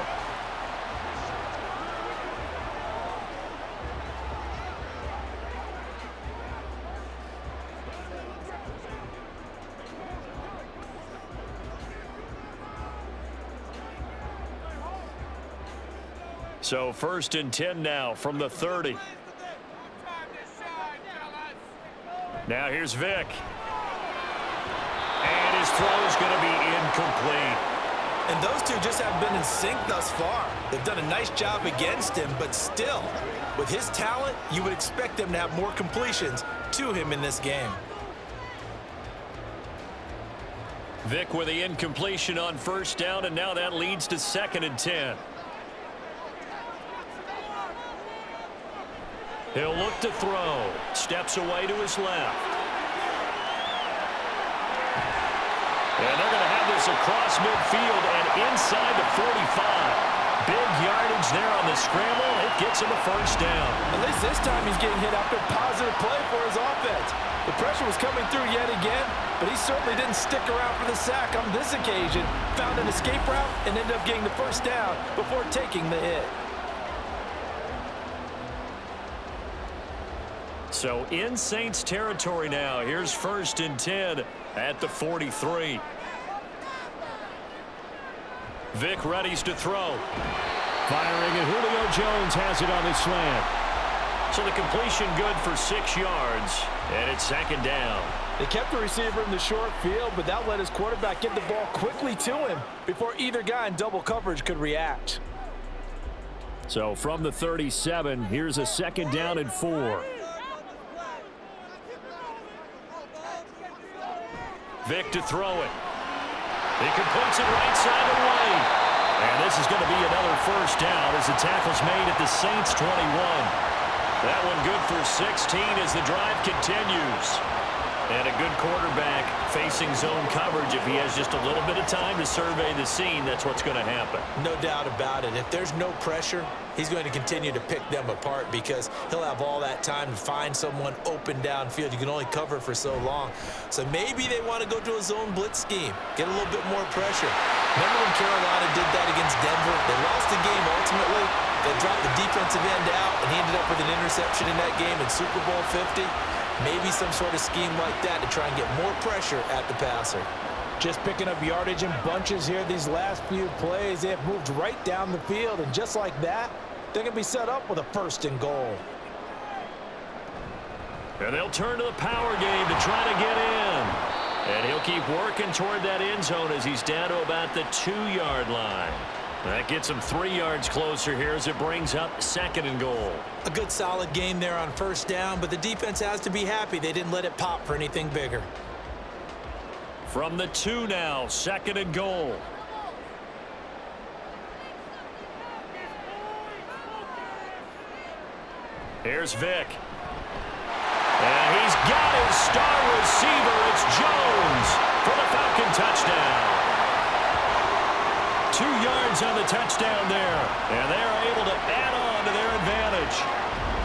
So 1st and 10 now from the 30. Now here's Vic. And his throw is going to be incomplete. And those two just haven't been in sync thus far. They've done a nice job against him, but still, with his talent, you would expect them to have more completions to him in this game. Vic with the incompletion on 1st down, and now that leads to 2nd and 10. He'll look to throw. Steps away to his left. And they're going to have this across midfield and inside the 45. Big yardage there on the scramble. It gets him a 1st down. At least this time he's getting hit after positive play for his offense. The pressure was coming through yet again, but he certainly didn't stick around for the sack on this occasion. Found an escape route and ended up getting the 1st down before taking the hit. So in Saints territory now. Here's 1st and 10 at the 43. Vic readies to throw. Firing, and Julio Jones has it on the slant. So the completion good for 6 yards, and it's 2nd down. They kept the receiver in the short field, but that let his quarterback get the ball quickly to him before either guy in double coverage could react. So from the 37, here's a 2nd down and 4. Vic to throw it. He completes it right side away. And this is going to be another 1st down as the tackle's made at the Saints 21. That one good for 16 as the drive continues. And a good quarterback facing zone coverage. If he has just a little bit of time to survey the scene, that's what's going to happen. No doubt about it. If there's no pressure, he's going to continue to pick them apart because he'll have all that time to find someone open downfield. You can only cover for so long. So maybe they want to go to a zone blitz scheme, get a little bit more pressure. Remember when Carolina did that against Denver? They lost the game ultimately. They dropped the defensive end out, and he ended up with an interception in that game in Super Bowl 50. Maybe some sort of scheme like that to try and get more pressure at the passer. Just picking up yardage in bunches here these last few plays. They have moved right down the field, and just like that, they're going to be set up with a 1st and goal. And they'll turn to the power game to try to get in. And he'll keep working toward that end zone as he's down to about the 2-yard line. That gets him 3 yards closer here as it brings up 2nd and goal. A good solid game there on 1st down, but the defense has to be happy they didn't let it pop for anything bigger. From the 2 now, 2nd and goal. Here's Vick. And he's got his star receiver. It's Jones for the Falcon touchdown. 2 yards on the touchdown there. And they are able to add on to their advantage.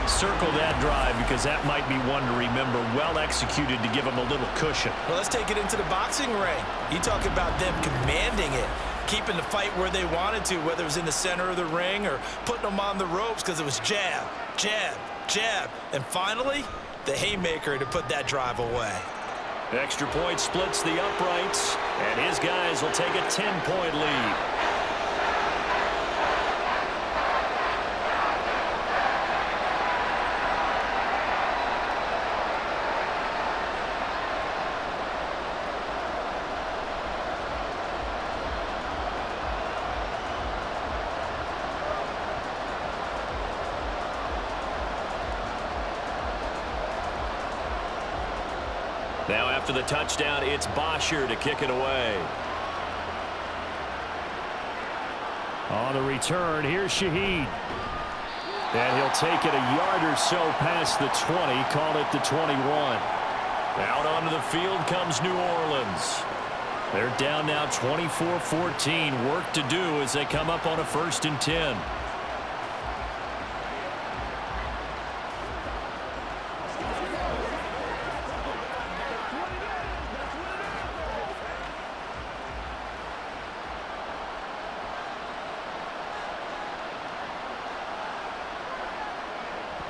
Circle that drive because that might be one to remember. Well executed to give them a little cushion. Well, let's take it into the boxing ring. You talk about them commanding it, keeping the fight where they wanted to, whether it was in the center of the ring or putting them on the ropes because it was jab, jab, jab. And finally, the haymaker to put that drive away. Extra point splits the uprights, and his guys will take a 10-point lead. Now after the touchdown, it's Bosher to kick it away. On the return, here's Shaheed. And he'll take it a yard or so past the 20, call it the 21. Out onto the field comes New Orleans. They're down now 24-14. Work to do as they come up on a 1st and 10.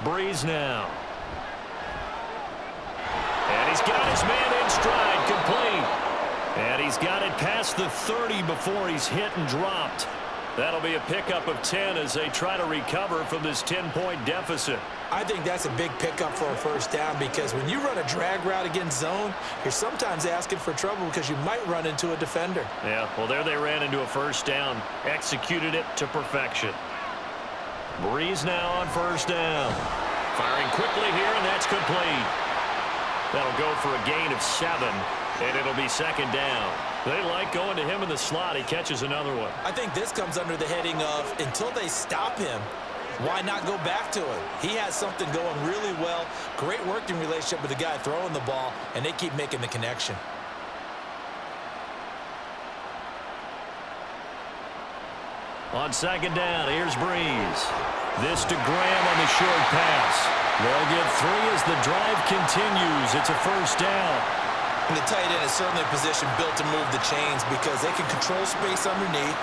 Breeze now. And he's got his man in stride, complete. And he's got it past the 30 before he's hit and dropped. That'll be a pickup of 10 as they try to recover from this 10-point deficit. I think that's a big pickup for a 1st down because when you run a drag route against zone, you're sometimes asking for trouble because you might run into a defender. Yeah, well, there they ran into a 1st down. Executed it to perfection. Breeze now on 1st down. Firing quickly here, and that's complete. That'll go for a gain of 7, and it'll be 2nd down. They like going to him in the slot. He catches another one. I think this comes under the heading of until they stop him, why not go back to him? He has something going really well. Great working relationship with the guy throwing the ball, and they keep making the connection. On 2nd down, here's Breeze. This to Graham on the short pass. They'll get 3 as the drive continues. It's a 1st down. And the tight end is certainly a position built to move the chains because they can control space underneath.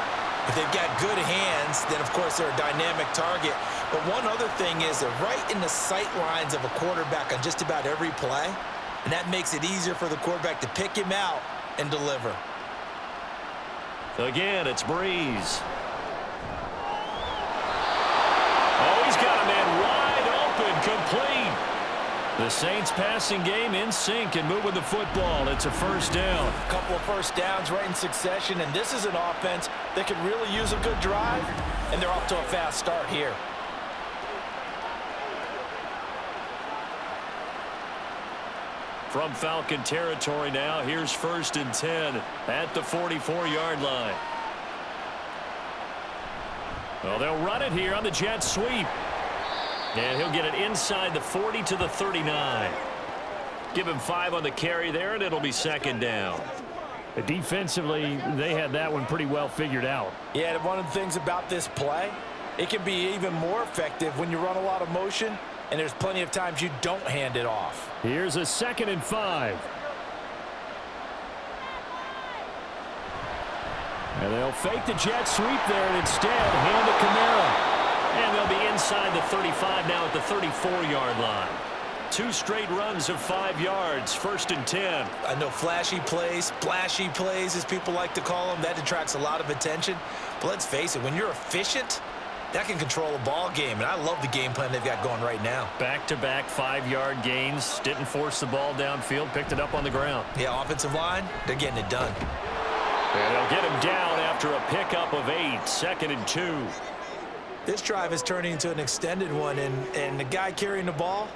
If they've got good hands, then of course they're a dynamic target. But one other thing is they're right in the sight lines of a quarterback on just about every play. And that makes it easier for the quarterback to pick him out and deliver. Again, it's Breeze. Oh, he's got a man wide open, complete. The Saints passing game in sync and moving the football. It's a 1st down. A couple of 1st downs right in succession, and this is an offense that could really use a good drive, and they're off to a fast start here. From Falcon territory now, here's 1st and 10 at the 44-yard line. Well, they'll run it here on the jet sweep. And he'll get it inside the 40 to the 39. Give him 5 on the carry there, and it'll be second down. Defensively, they had that one pretty well figured out. Yeah, and one of the things about this play, it can be even more effective when you run a lot of motion, and there's plenty of times you don't hand it off. Here's a 2nd and 5. And they'll fake the jet sweep there and instead hand it Kamara. And they'll be inside the 35 now at the 34-yard line. 2 straight runs of 5 yards, 1st and 10. I know flashy plays, splashy plays, as people like to call them, that attracts a lot of attention. But let's face it, when you're efficient, that can control a ball game. And I love the game plan they've got going right now. Back-to-back 5-yard gains. Didn't force the ball downfield, picked it up on the ground. Yeah, offensive line, they're getting it done. And they'll get him down after a pickup of 8, 2nd and 2. This drive is turning into an extended one, and the guy carrying the ball,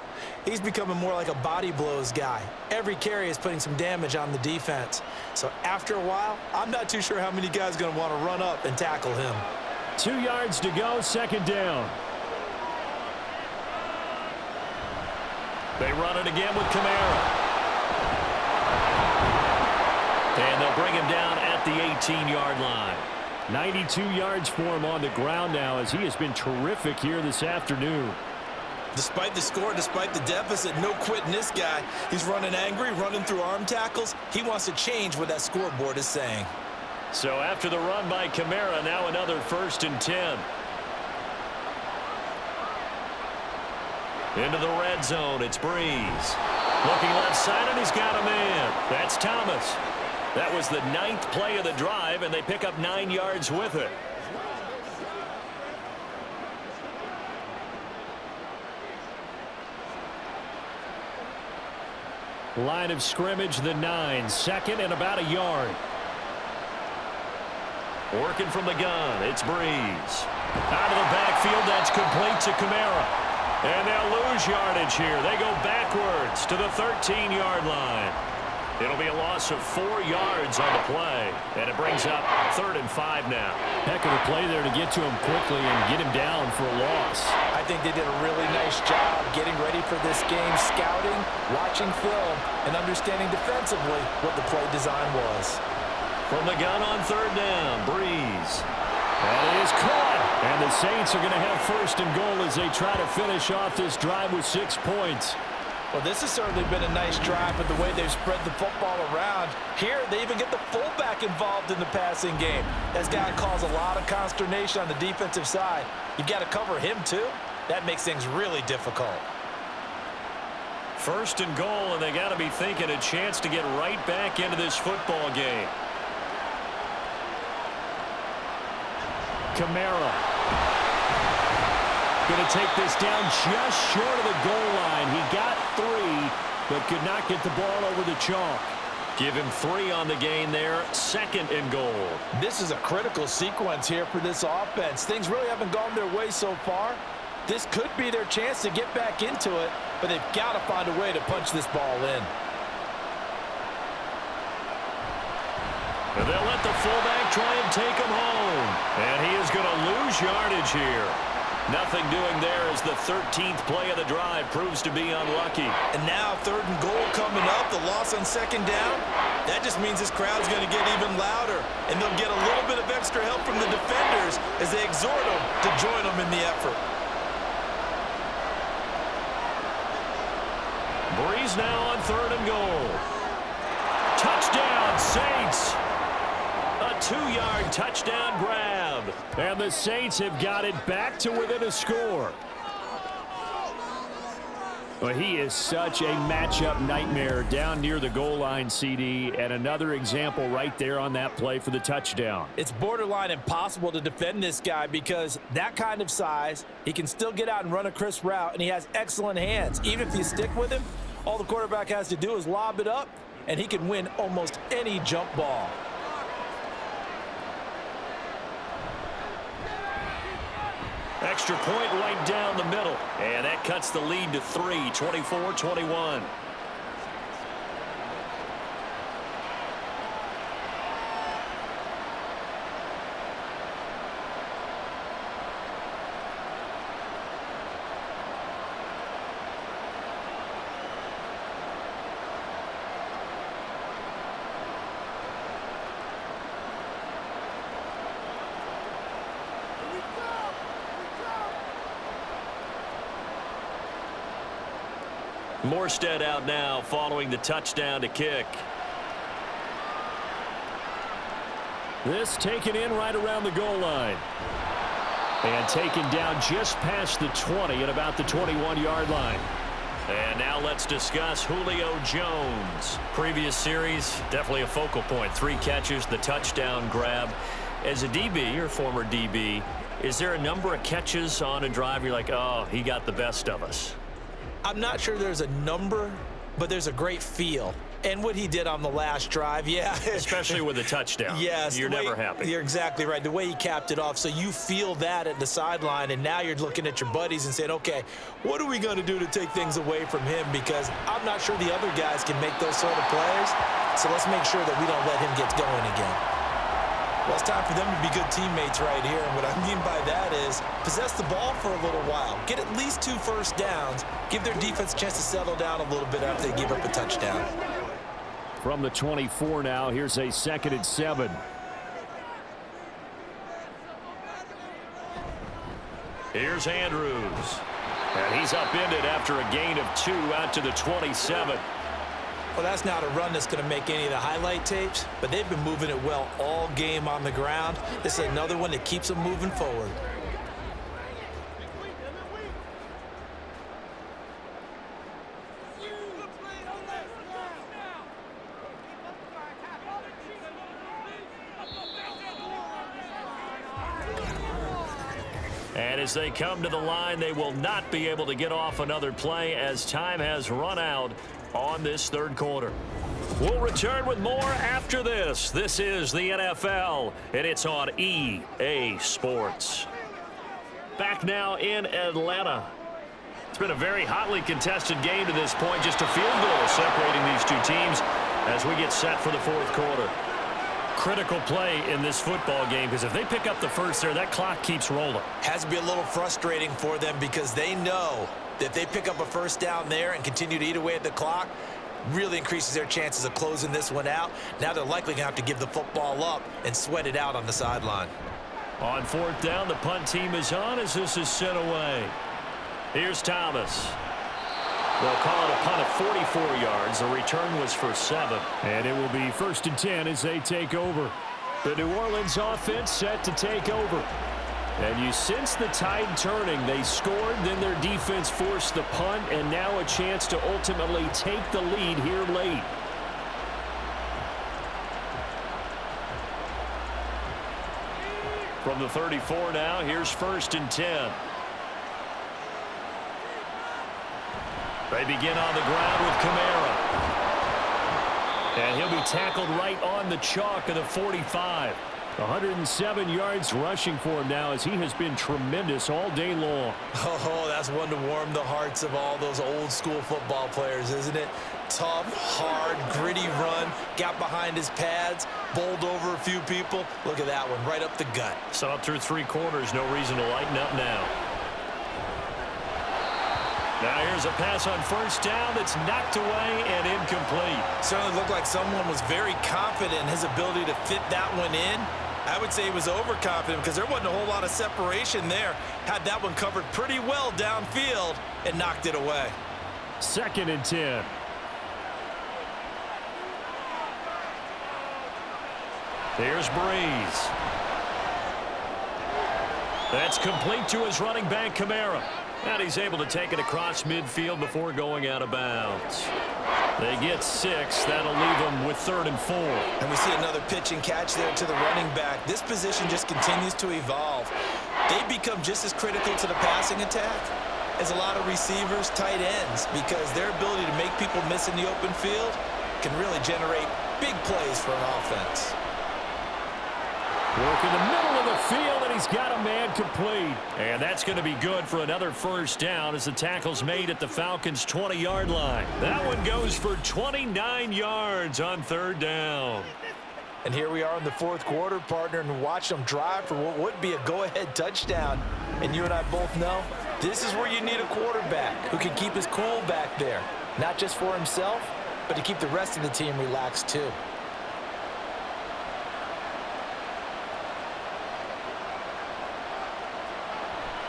he's becoming more like a body blows guy. Every carry is putting some damage on the defense. So after a while, I'm not too sure how many guys are going to want to run up and tackle him. 2 yards to go, 2nd down. They run it again with Kamara. And they'll bring him down at the 18-yard line. 92 yards for him on the ground now as he has been terrific here this afternoon. Despite the score, despite the deficit, no quitting this guy. He's running angry, running through arm tackles. He wants to change what that scoreboard is saying. So after the run by Kamara, now another 1st and 10. Into the red zone, it's Breeze. Looking left side, and he's got a man. That's Thomas. That was the 9th play of the drive, and they pick up 9 yards with it. Line of scrimmage, the 9, 2nd and about a yard. Working from the gun, it's Breeze. Out of the backfield, that's complete to Kamara. And they'll lose yardage here. They go backwards to the 13-yard line. It'll be a loss of 4 yards on the play. And it brings up 3rd and 5 now. Heck of a play there to get to him quickly and get him down for a loss. I think they did a really nice job getting ready for this game, scouting, watching film, and understanding defensively what the play design was. From the gun on 3rd down, Breeze. That is caught. And the Saints are going to have 1st and goal as they try to finish off this drive with 6 points. Well, this has certainly been a nice drive, but the way they've spread the football around. Here, they even get the fullback involved in the passing game. That's got to cause a lot of consternation on the defensive side. You've got to cover him, too. That makes things really difficult. 1st and goal, and they got to be thinking a chance to get right back into this football game. Kamara. Going to take this down just short of the goal line. He got 3, but could not get the ball over the chalk. Give him 3 on the gain there. 2nd and goal. This is a critical sequence here for this offense. Things really haven't gone their way so far. This could be their chance to get back into it, but they've got to find a way to punch this ball in. And they'll let the fullback try and take him home. And he is going to lose yardage here. Nothing doing there as the 13th play of the drive proves to be unlucky. And now 3rd and goal coming up, the loss on 2nd down. That just means this crowd's going to get even louder. And they'll get a little bit of extra help from the defenders as they exhort them to join them in the effort. Breeze now on 3rd and goal. Touchdown, Saints. A 2-yard touchdown grab. And the Saints have got it back to within a score. Well, he is such a matchup nightmare down near the goal line, CD, and another example right there on that play for the touchdown. It's borderline impossible to defend this guy because that kind of size, he can still get out and run a crisp route, and he has excellent hands. Even if you stick with him, all the quarterback has to do is lob it up, and he can win almost any jump ball. Extra point right down the middle. And that cuts the lead to 3, 24-21. Morstead out now following the touchdown to kick. This taken in right around the goal line. And taken down just past the 20 at about the 21-yard line. And now let's discuss Julio Jones. Previous series, definitely a focal point. 3 catches, the touchdown grab. As a DB, or former DB, is there a number of catches on a drive you're like, oh, he got the best of us? I'm not sure there's a number, but there's a great feel. And what he did on the last drive, yeah. Especially with a touchdown. Yes. You're never happy. You're exactly right. The way he capped it off, so you feel that at the sideline, and now you're looking at your buddies and saying, okay, what are we going to do to take things away from him? Because I'm not sure the other guys can make those sort of plays, so let's make sure that we don't let him get going again. Well, it's time for them to be good teammates right here, and what I mean by that is possess the ball for a little while, get at least 2 first downs, give their defense a chance to settle down a little bit after they give up a touchdown. From the 24 now, here's a 2nd and 7. Here's Andrews. And he's upended after a gain of 2 out to the 27. Well, that's not a run that's going to make any of the highlight tapes, but they've been moving it well all game on the ground. This is another one that keeps them moving forward. And as they come to the line, they will not be able to get off another play as time has run out on this 3rd quarter. We'll return with more after this. This is the NFL, and it's on EA Sports. Back now in Atlanta. It's been a very hotly contested game to this point. Just a field goal separating these 2 teams as we get set for the 4th quarter. Critical play in this football game, because if they pick up the first there, that clock keeps rolling. Has to be a little frustrating for them because they know that if they pick up a first down there and continue to eat away at the clock, really increases their chances of closing this one out. Now they're likely going to have to give the football up and sweat it out on the sideline. On 4th down, the punt team is on as this is sent away. Here's Thomas. They'll call it a punt of 44 yards. The return was for 7. And it will be 1st and 10 as they take over. The New Orleans offense set to take over. And you sense the tide turning. They scored, then their defense forced the punt, and now a chance to ultimately take the lead here late. From the 34 now, here's 1st and 10. They begin on the ground with Kamara. And he'll be tackled right on the chalk of the 45. 107 yards rushing for him now as he has been tremendous all day long. Oh, that's one to warm the hearts of all those old school football players, isn't it? Tough, hard, gritty run, got behind his pads, bowled over a few people. Look at that one, right up the gut. Saw it through 3 quarters, no reason to lighten up now. Now here's a pass on 1st down that's knocked away and incomplete. Certainly looked like someone was very confident in his ability to fit that one in. I would say he was overconfident because there wasn't a whole lot of separation there. Had that one covered pretty well downfield and knocked it away. 2nd and 10. Here's Breeze. That's complete to his running back, Kamara. And he's able to take it across midfield before going out of bounds. They get 6. That'll leave them with 3rd and 4. And we see another pitch and catch there to the running back. This position just continues to evolve. They become just as critical to the passing attack as a lot of receivers, tight ends, because their ability to make people miss in the open field can really generate big plays for an offense. Work in the middle of the field, and he's got a man complete. And that's going to be good for another 1st down as the tackle's made at the Falcons' 20-yard line. That one goes for 29 yards on 3rd down. And here we are in the 4th quarter, partner, and watch them drive for what would be a go-ahead touchdown. And you and I both know this is where you need a quarterback who can keep his cool back there, not just for himself, but to keep the rest of the team relaxed too.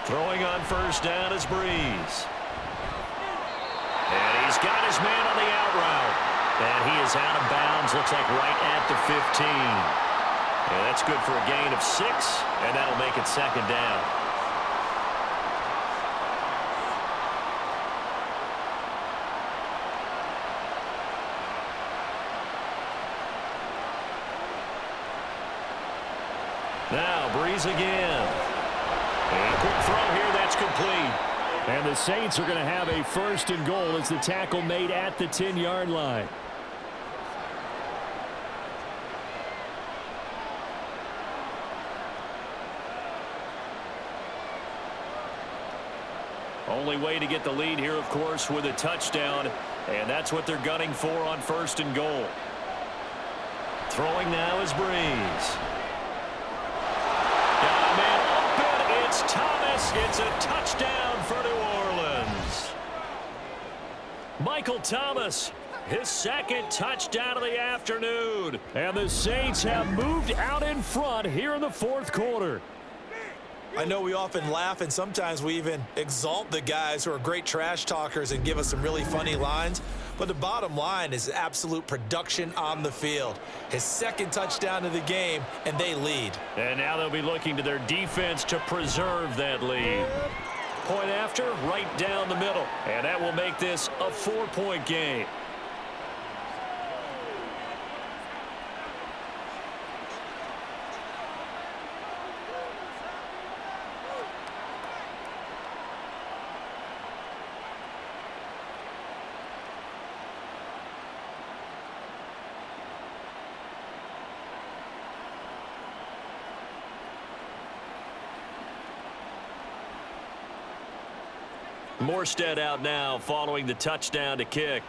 Throwing on 1st down is Breeze. And he's got his man on the out route. And he is out of bounds, looks like right at the 15. And that's good for a gain of 6, and that'll make it second down. Now, Breeze again. And a quick throw here, that's complete. And the Saints are going to have a 1st and goal as the tackle made at the 10-yard line. Only way to get the lead here, of course, with a touchdown. And that's what they're gunning for on 1st and goal. Throwing now is Breeze. Got a man open. It's Thomas. It's a touchdown for New Orleans. Michael Thomas, his 2nd touchdown of the afternoon. And the Saints have moved out in front here in the 4th quarter. I know we often laugh, and sometimes we even exalt the guys who are great trash talkers and give us some really funny lines. But the bottom line is absolute production on the field. His 2nd touchdown of the game, and they lead. And now they'll be looking to their defense to preserve that lead. Point after, right down the middle. And that will make this a 4-point game. Morstead out now following the touchdown to kick.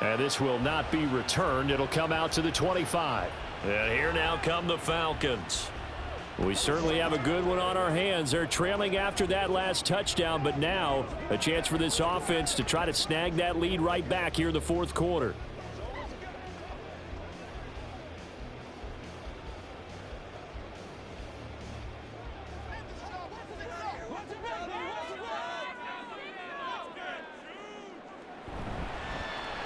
And this will not be returned. It'll come out to the 25. And here now come the Falcons. We certainly have a good one on our hands. They're trailing after that last touchdown, but now a chance for this offense to try to snag that lead right back here in the 4th quarter.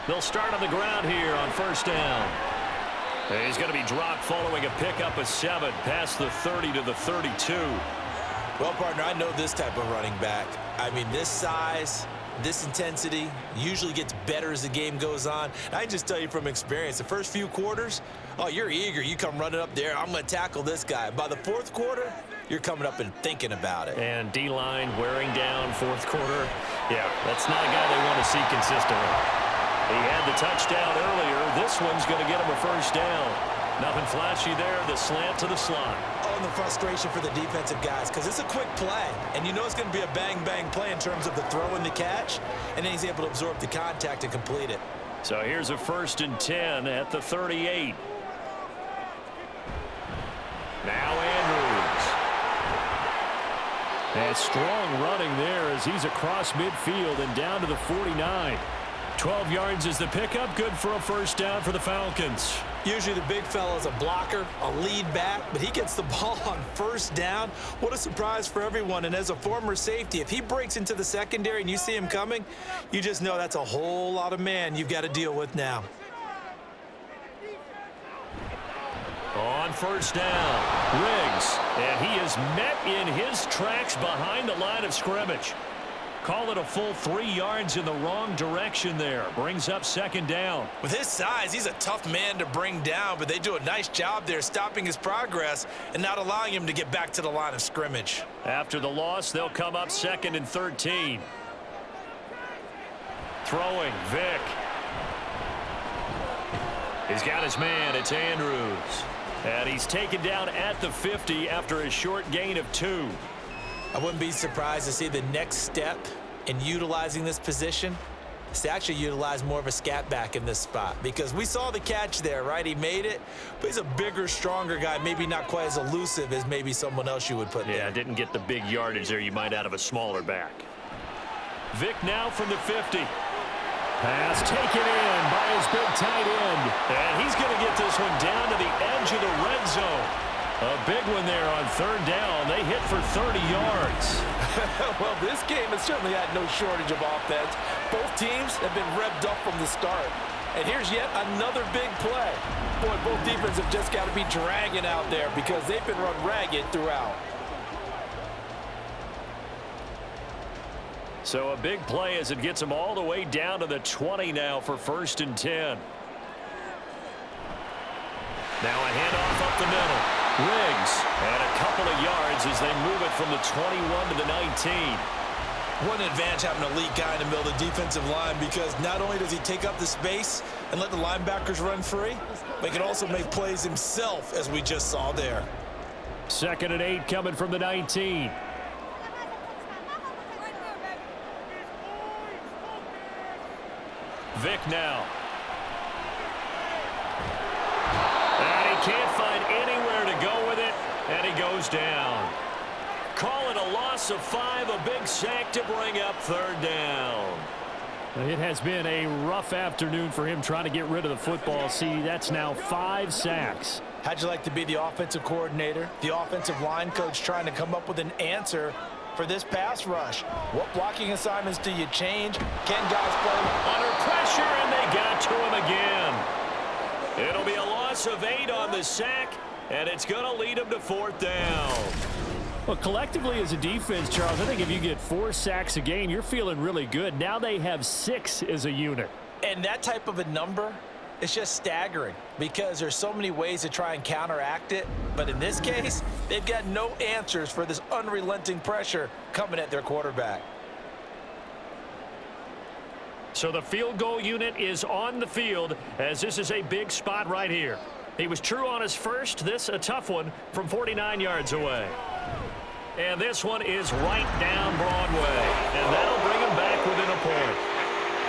They'll start on the ground here on 1st down. And he's going to be dropped following a pickup of 7 past the 30 to the 32. Well, partner, I know this type of running back. I mean, this size, this intensity usually gets better as the game goes on. And I can just tell you from experience, the first few quarters, oh, you're eager. You come running up there. I'm going to tackle this guy. By the 4th quarter, you're coming up and thinking about it. And D-line wearing down 4th quarter. Yeah, that's not a guy they want to see consistently. He had the touchdown earlier. This one's going to get him a 1st down. Nothing flashy there. The slant to the slot. Oh, and the frustration for the defensive guys, because it's a quick play. And you know it's going to be a bang-bang play in terms of the throw and the catch. And then he's able to absorb the contact and complete it. So here's a 1st and 10 at the 38. Now Andrews. And strong running there as he's across midfield and down to the 49. 12 yards is the pickup. Good for a 1st down for the Falcons. Usually the big fella is a blocker, a lead back, but he gets the ball on 1st down. What a surprise for everyone. And as a former safety, if he breaks into the secondary and you see him coming, you just know that's a whole lot of man you've got to deal with now. On 1st down, Riggs, and he is met in his tracks behind the line of scrimmage. Call it a full 3 yards in the wrong direction there. Brings up 2nd down. With his size, he's a tough man to bring down, but they do a nice job there stopping his progress and not allowing him to get back to the line of scrimmage. After the loss, they'll come up 2nd and 13. Throwing, Vick. He's got his man. It's Andrews. And he's taken down at the 50 after a short gain of 2. I wouldn't be surprised to see the next step in utilizing this position is to actually utilize more of a scat back in this spot, because we saw the catch there, right? He made it, but he's a bigger, stronger guy, maybe not quite as elusive as maybe someone else you would put there. Yeah, didn't get the big yardage there you might out of a smaller back. Vick now from the 50. Pass taken in by his big tight end. And he's going to get this one down to the edge of the red zone. A big one there on third down. They hit for 30 yards. Well, this game has certainly had no shortage of offense. Both teams have been revved up from the start. And here's yet another big play. Boy, both defenses have just got to be dragging out there because they've been run ragged throughout. So a big play as it gets them all the way down to the 20 now for 1st and 10. Now a handoff up the middle. Riggs, and a couple of yards as they move it from the 21 to the 19. What an advantage having an elite guy in the middle of the defensive line, because not only does he take up the space and let the linebackers run free, but he can also make plays himself, as we just saw there. 2nd and 8 coming from the 19. Vic now. And he can't find anywhere to go with it, and he goes down. Call it a loss of 5, a big sack to bring up 3rd down. It has been a rough afternoon for him trying to get rid of the football. See, that's now 5 sacks. How'd you like to be the offensive coordinator, the offensive line coach, trying to come up with an answer for this pass rush? What blocking assignments do you change? Can guys play under pressure, and they got to him again. It'll be a loss of 8 on the sack, and it's going to lead him to 4th down. Well, collectively as a defense, Charles, I think if you get 4 sacks a game, you're feeling really good. Now they have 6 as a unit. And that type of a number, it's just staggering because there's so many ways to try and counteract it. But in this case, they've got no answers for this unrelenting pressure coming at their quarterback. So the field goal unit is on the field as this is a big spot right here. He was true on his first. This a tough one from 49 yards away. And this one is right down Broadway. And that'll bring him back within a point.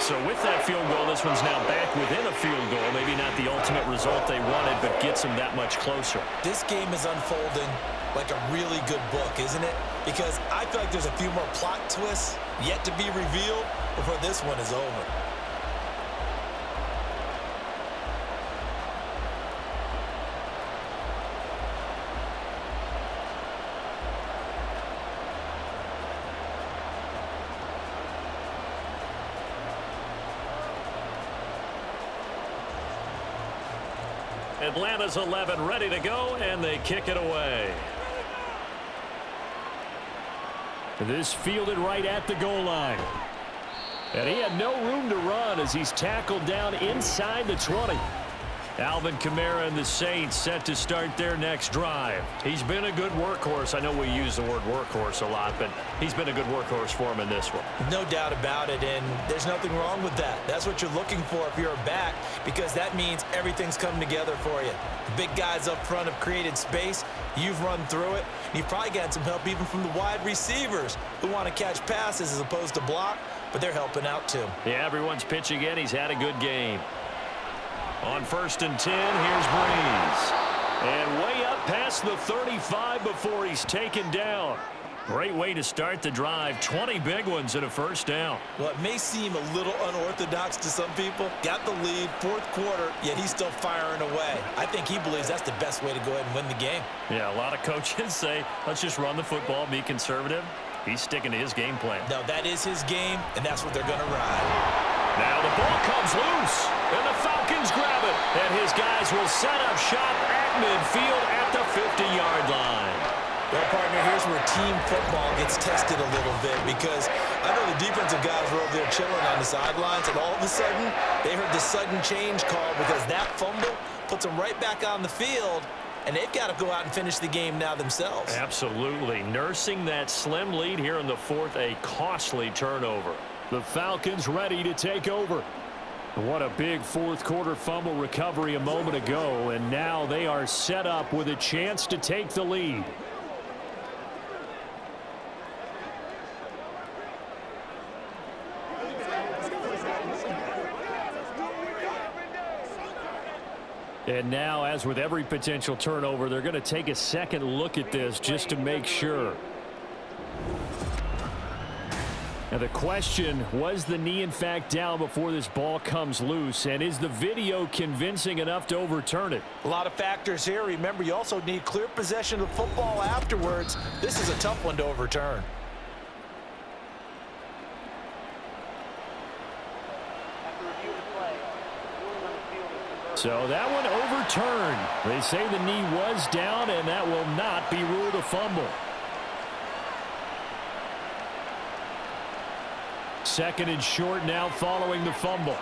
So with that field goal, this one's now back within a field goal. Maybe not the ultimate result they wanted, but gets them that much closer. This game is unfolding like a really good book, isn't it? Because I feel like there's a few more plot twists yet to be revealed before this one is over. Atlanta's 11 ready to go, and they kick it away. This fielded right at the goal line. And he had no room to run as he's tackled down inside the 20. Alvin Kamara and the Saints set to start their next drive. He's been a good workhorse. I know we use the word workhorse a lot, but he's been a good workhorse for him in this one. No doubt about it, and there's nothing wrong with that. That's what you're looking for if you're a back, because that means everything's coming together for you. The big guys up front have created space. You've run through it. You've probably gotten some help even from the wide receivers who want to catch passes as opposed to block, but they're helping out too. Yeah, everyone's pitching in. He's had a good game. On 1st and 10, here's Breeze. And way up past the 35 before he's taken down. Great way to start the drive. 20 big ones and a 1st down. Well, it may seem a little unorthodox to some people. Got the lead, 4th quarter, yet he's still firing away. I think he believes that's the best way to go ahead and win the game. Yeah, a lot of coaches say, let's just run the football, be conservative. He's sticking to his game plan. No, that is his game, and that's what they're going to ride. Now the ball comes loose, and the Falcons grab it. And his guys will set up shop at midfield at the 50-yard line. Well, partner, here's where team football gets tested a little bit, because I know the defensive guys were over there chilling on the sidelines, and all of a sudden, they heard the sudden change call because that fumble puts them right back on the field, and they've got to go out and finish the game now themselves. Absolutely. Nursing that slim lead here in the 4th, a costly turnover. The Falcons ready to take over. What a big 4th quarter fumble recovery a moment ago, and now they are set up with a chance to take the lead. And now, as with every potential turnover, they're going to take a second look at this just to make sure. Now the question, was the knee in fact down before this ball comes loose? And is the video convincing enough to overturn it? A lot of factors here. Remember, you also need clear possession of the football afterwards. This is a tough one to overturn. So that one overturned. They say the knee was down, and that will not be ruled a fumble. Second and short now following the fumble.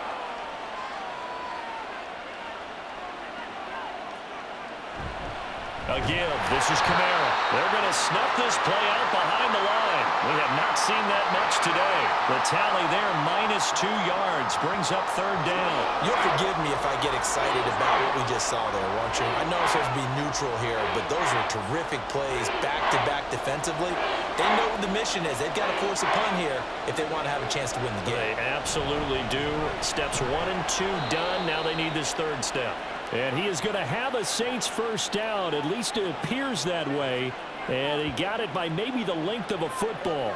A give. This is Kamara. They're going to snuff this play out behind the line. We have not seen that much today. The tally there, -2 yards, brings up third down. You'll forgive me if I get excited about what we just saw there, won't you? I know I'm supposed to be neutral here, but those were terrific plays back-to-back defensively. They know what the mission is. They've got to force a punt here if they want to have a chance to win the game. They absolutely do. Steps 1 and 2 done. Now they need this third step. And he is going to have a Saints first down. At least it appears that way. And he got it by maybe the length of a football.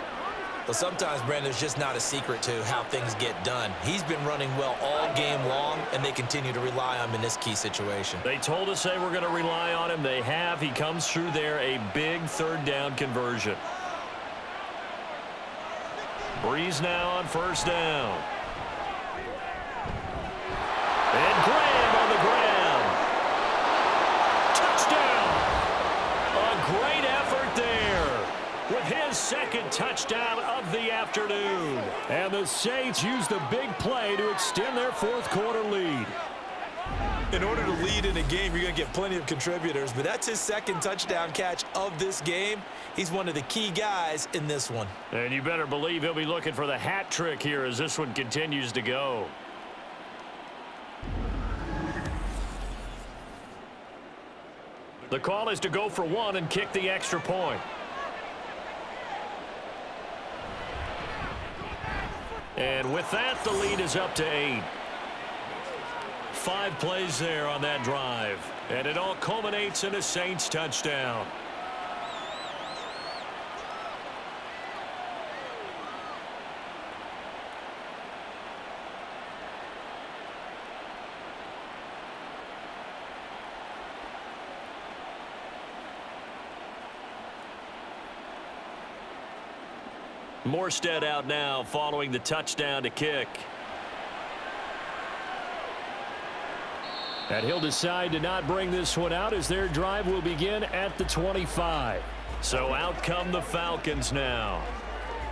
Well, sometimes, Brandon, there's just not a secret to how things get done. He's been running well all game long, and they continue to rely on him in this key situation. They told us they were going to rely on him. They have. He comes through there, a big third down conversion. Breeze now on first down. And Graham on the ground. Touchdown. A great effort there with his second touchdown of the afternoon. And the Saints use the big play to extend their fourth quarter lead. In order to lead in a game, you're going to get plenty of contributors, but that's his second touchdown catch of this game. He's one of the key guys in this one. And you better believe he'll be looking for the hat trick here as this one continues to go. The call is to go for one and kick the extra point. And with that, the lead is up to 8. 5 plays there on that drive. And it all culminates in a Saints touchdown. Morstead out now following the touchdown to kick. And he'll decide to not bring this one out as their drive will begin at the 25. So out come the Falcons now.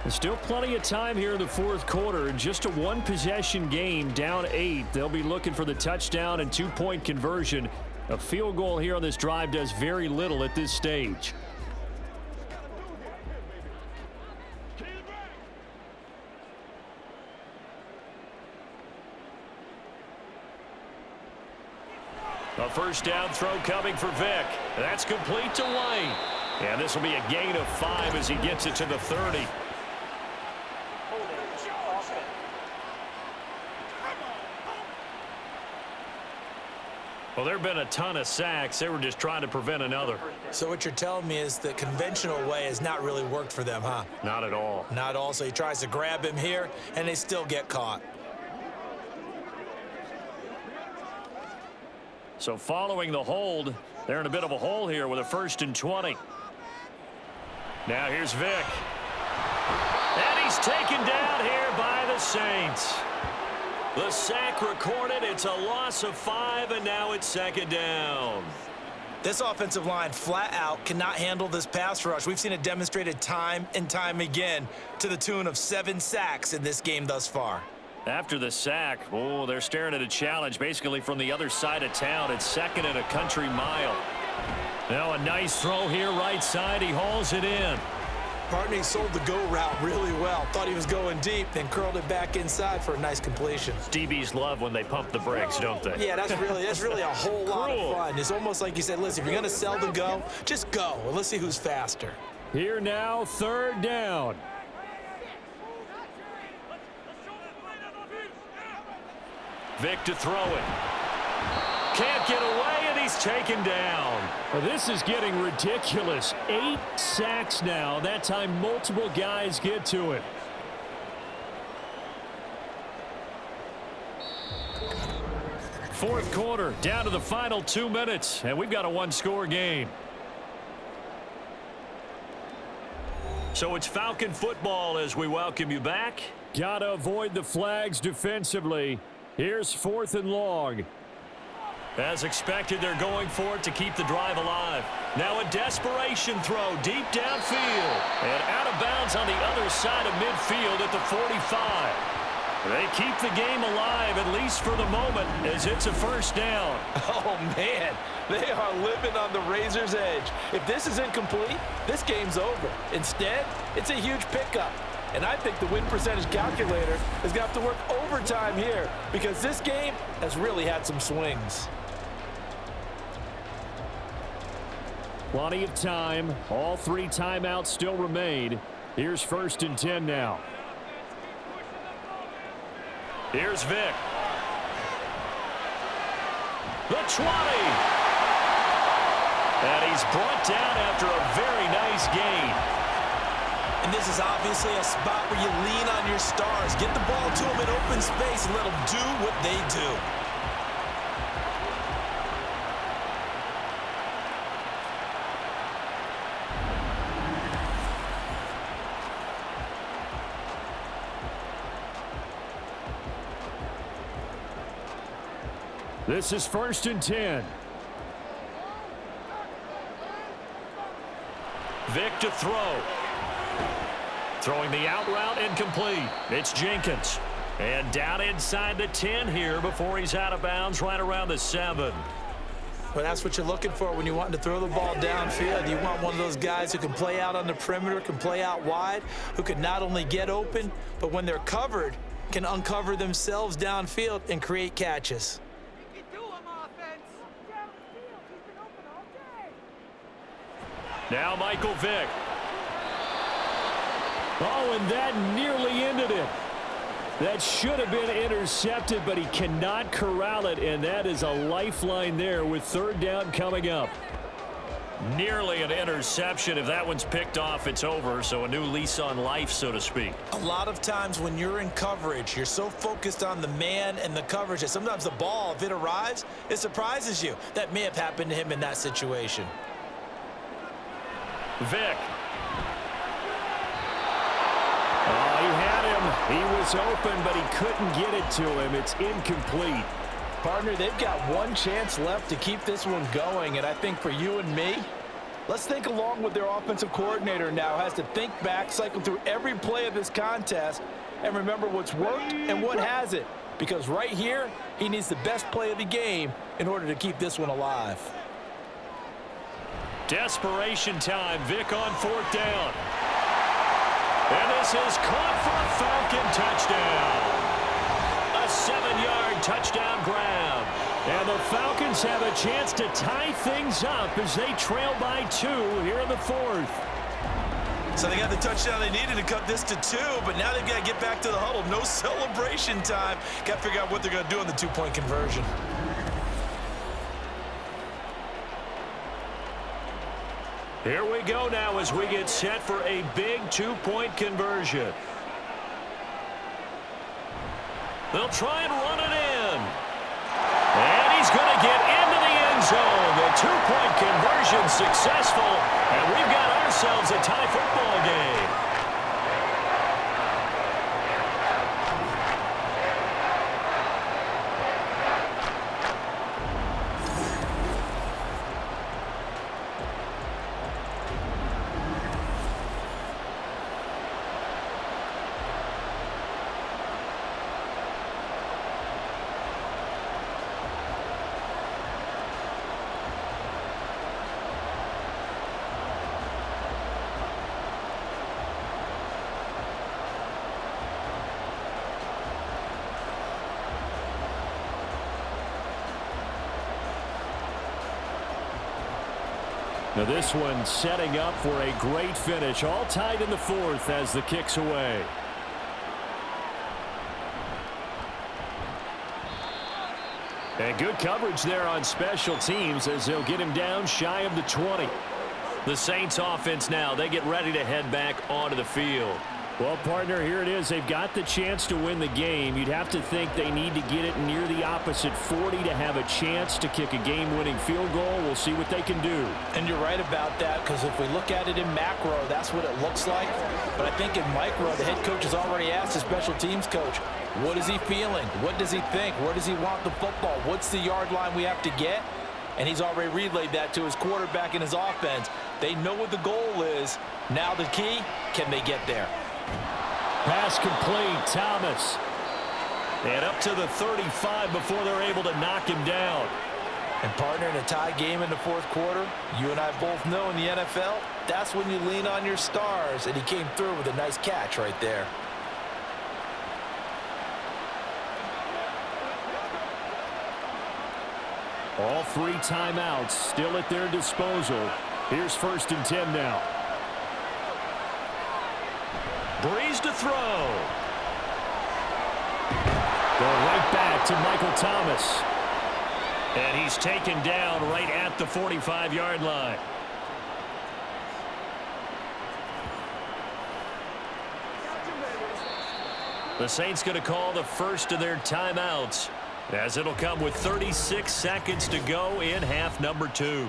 There's still plenty of time here in the fourth quarter. Just a one-possession game, down 8. They'll be looking for the touchdown and 2-point conversion. A field goal here on this drive does very little at this stage. A first down throw coming for Vick. That's complete to White. And this will be a gain of 5 as he gets it to the 30. Well, there have been a ton of sacks. They were just trying to prevent another. So what you're telling me is the conventional way has not really worked for them, huh? Not at all. Not at all. So he tries to grab him here, and they still get caught. So following the hold, they're in a bit of a hole here with a 1st and 20. Now here's Vick. And he's taken down here by the Saints. The sack recorded. It's a loss of 5, and now it's 2nd down. This offensive line flat out cannot handle this pass rush. We've seen it demonstrated time and time again to the tune of 7 sacks in this game thus far. After the sack, oh, they're staring at a challenge basically from the other side of town. It's 2nd and a country mile. Now a nice throw here right side. He hauls it in. Partner, he sold the go route really well. Thought he was going deep, then curled it back inside for a nice completion. DBs love when they pump the brakes, don't they? Yeah, that's really a whole lot of fun. It's almost like you said, listen, if you're going to sell the go, just go. Well, let's see who's faster. Here now, 3rd down. Vick to throw it. Can't get away, and he's taken down. Well, this is getting ridiculous. 8 sacks now. That time multiple guys get to it. Fourth quarter, down to the final 2 minutes, and we've got a one-score game. So it's Falcon football as we welcome you back. Gotta avoid the flags defensively. Here's 4th and long. As expected, they're going for it to keep the drive alive. Now a desperation throw deep downfield. And out of bounds on the other side of midfield at the 45. They keep the game alive, at least for the moment, as it's a first down. Oh, man, they are living on the razor's edge. If this is incomplete, this game's over. Instead, it's a huge pickup. And I think the win percentage calculator is going to have to work overtime here because this game has really had some swings. Plenty of time. All 3 timeouts still remain. Here's 1st and 10 now. Here's Vic. The 20. And he's brought down after a very nice gain. And this is obviously a spot where you lean on your stars. Get the ball to them in open space and let them do what they do. This is 1st and 10. Vic to throw. Throwing the out route incomplete. It's Jenkins. And down inside the 10 here before he's out of bounds right around the 7. Well, that's what you're looking for when you're wanting to throw the ball downfield. You want one of those guys who can play out on the perimeter, can play out wide, who can not only get open, but when they're covered, can uncover themselves downfield and create catches. Now Michael Vick. Oh, and that nearly ended it. That should have been intercepted, but he cannot corral it, and that is a lifeline there with 3rd down coming up. Nearly an interception. If that one's picked off, it's over, so a new lease on life, so to speak. A lot of times when you're in coverage, you're so focused on the man and the coverage that sometimes the ball, if it arrives, it surprises you. That may have happened to him in that situation. Vic. Oh, he had him. He was open, but he couldn't get it to him. It's incomplete. Partner, they've got one chance left to keep this one going, and I think for you and me, let's think along with their offensive coordinator now. Has to think back, cycle through every play of this contest, and remember what's worked and what hasn't. Because right here, he needs the best play of the game in order to keep this one alive. Desperation time. Vic on 4th down. And this is caught for a Falcon touchdown. A 7-yard touchdown grab. And the Falcons have a chance to tie things up as they trail by 2 here in the 4th. So they got the touchdown they needed to cut this to 2, but now they've got to get back to the huddle. No celebration time. Got to figure out what they're going to do on the 2-point conversion. Here we go now as we get set for a big 2-point conversion. They'll try and run it in. And he's going to get into the end zone. The 2-point conversion successful. And we've got ourselves a tie football game. Now this one setting up for a great finish. All tied in the 4th as the kick's away. And good coverage there on special teams as they'll get him down shy of the 20. The Saints offense now, they get ready to head back onto the field. Well, partner, here it is. They've got the chance to win the game. You'd have to think they need to get it near the opposite 40 to have a chance to kick a game-winning field goal. We'll see what they can do. And you're right about that, because if we look at it in macro, that's what it looks like. But I think in micro, the head coach has already asked the special teams coach, what is he feeling? What does he think? Where does he want the football? What's the yard line we have to get? And he's already relayed that to his quarterback and his offense. They know what the goal is. Now the key, can they get there? Pass complete, Thomas. And up to the 35 before they're able to knock him down. And partner, in a tie game in the fourth quarter, you and I both know in the NFL, that's when you lean on your stars. And he came through with a nice catch right there. All 3 timeouts still at their disposal. Here's 1st and 10 now. Breeze to throw. Go right back to Michael Thomas. And he's taken down right at the 45-yard line. The Saints going to call the first of their timeouts, as it'll come with 36 seconds to go in half number 2.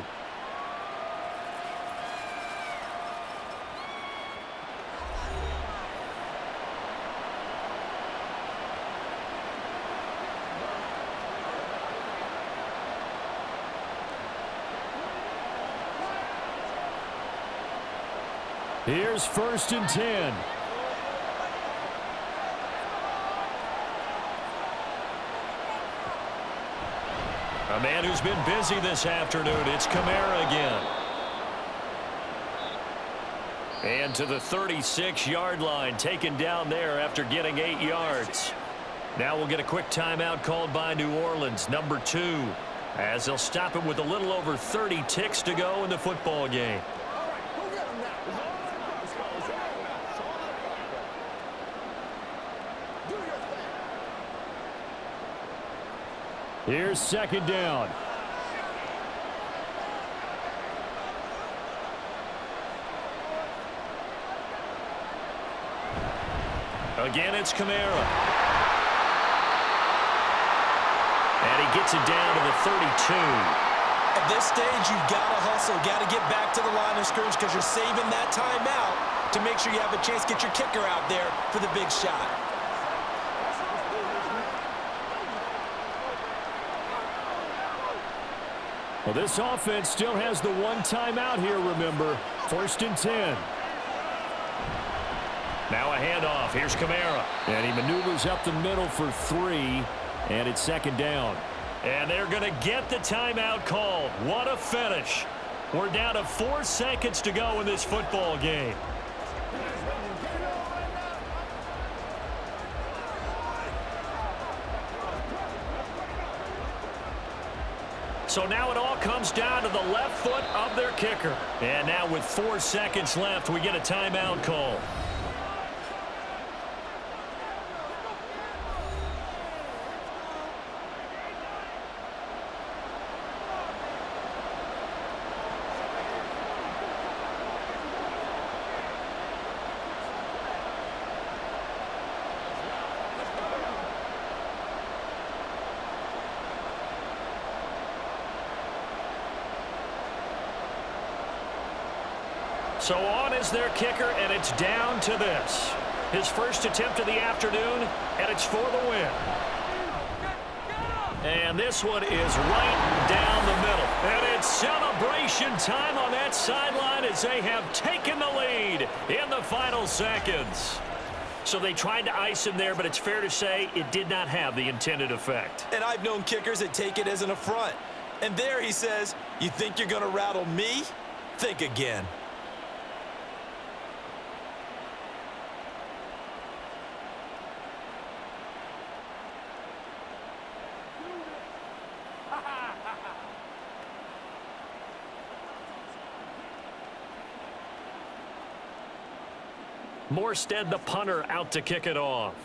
Here's 1st and 10. A man who's been busy this afternoon. It's Kamara again. And to the 36-yard line, taken down there after getting 8 yards. Now we'll get a quick timeout called by New Orleans, number 2, as they'll stop it with a little over 30 ticks to go in the football game. Here's 2nd down. Again, it's Kamara. And he gets it down to the 32. At this stage, you've got to hustle, got to get back to the line of scrimmage, because you're saving that timeout to make sure you have a chance to get your kicker out there for the big shot. Well, this offense still has the 1 timeout here, remember. 1st and 10. Now a handoff. Here's Kamara. And he maneuvers up the middle for 3, and it's 2nd down. And they're going to get the timeout called. What a finish. We're down to 4 seconds to go in this football game. So now it all comes down to the left foot of their kicker. And now with 4 seconds left, we get a timeout call. So on is their kicker, and it's down to this. His first attempt of the afternoon, and it's for the win. And this one is right down the middle. And it's celebration time on that sideline as they have taken the lead in the final seconds. So they tried to ice him there, but it's fair to say it did not have the intended effect. And I've known kickers that take it as an affront. And there he says, you think you're going to rattle me? Think again. Morstead, the punter, out to kick it off.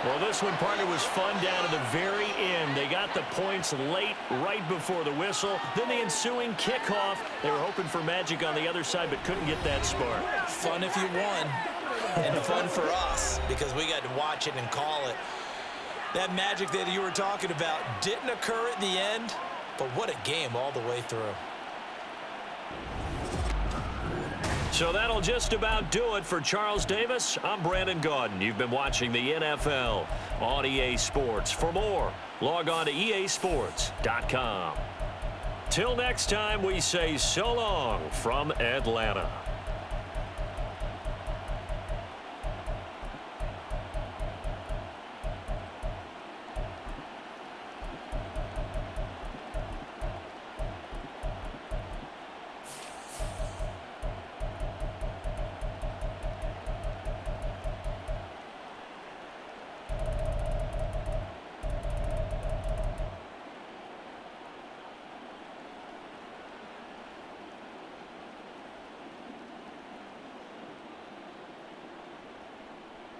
Well, this one, partner, was fun down to the very end. They got the points late, right before the whistle. Then the ensuing kickoff. They were hoping for magic on the other side, but couldn't get that spark. Fun if you won, and fun for us because we got to watch it and call it. That magic that you were talking about didn't occur at the end, but what a game all the way through. So that'll just about do it for Charles Davis. I'm Brandon Gaudin. You've been watching the NFL on EA Sports. For more, log on to easports.com. Till next time, we say so long from Atlanta.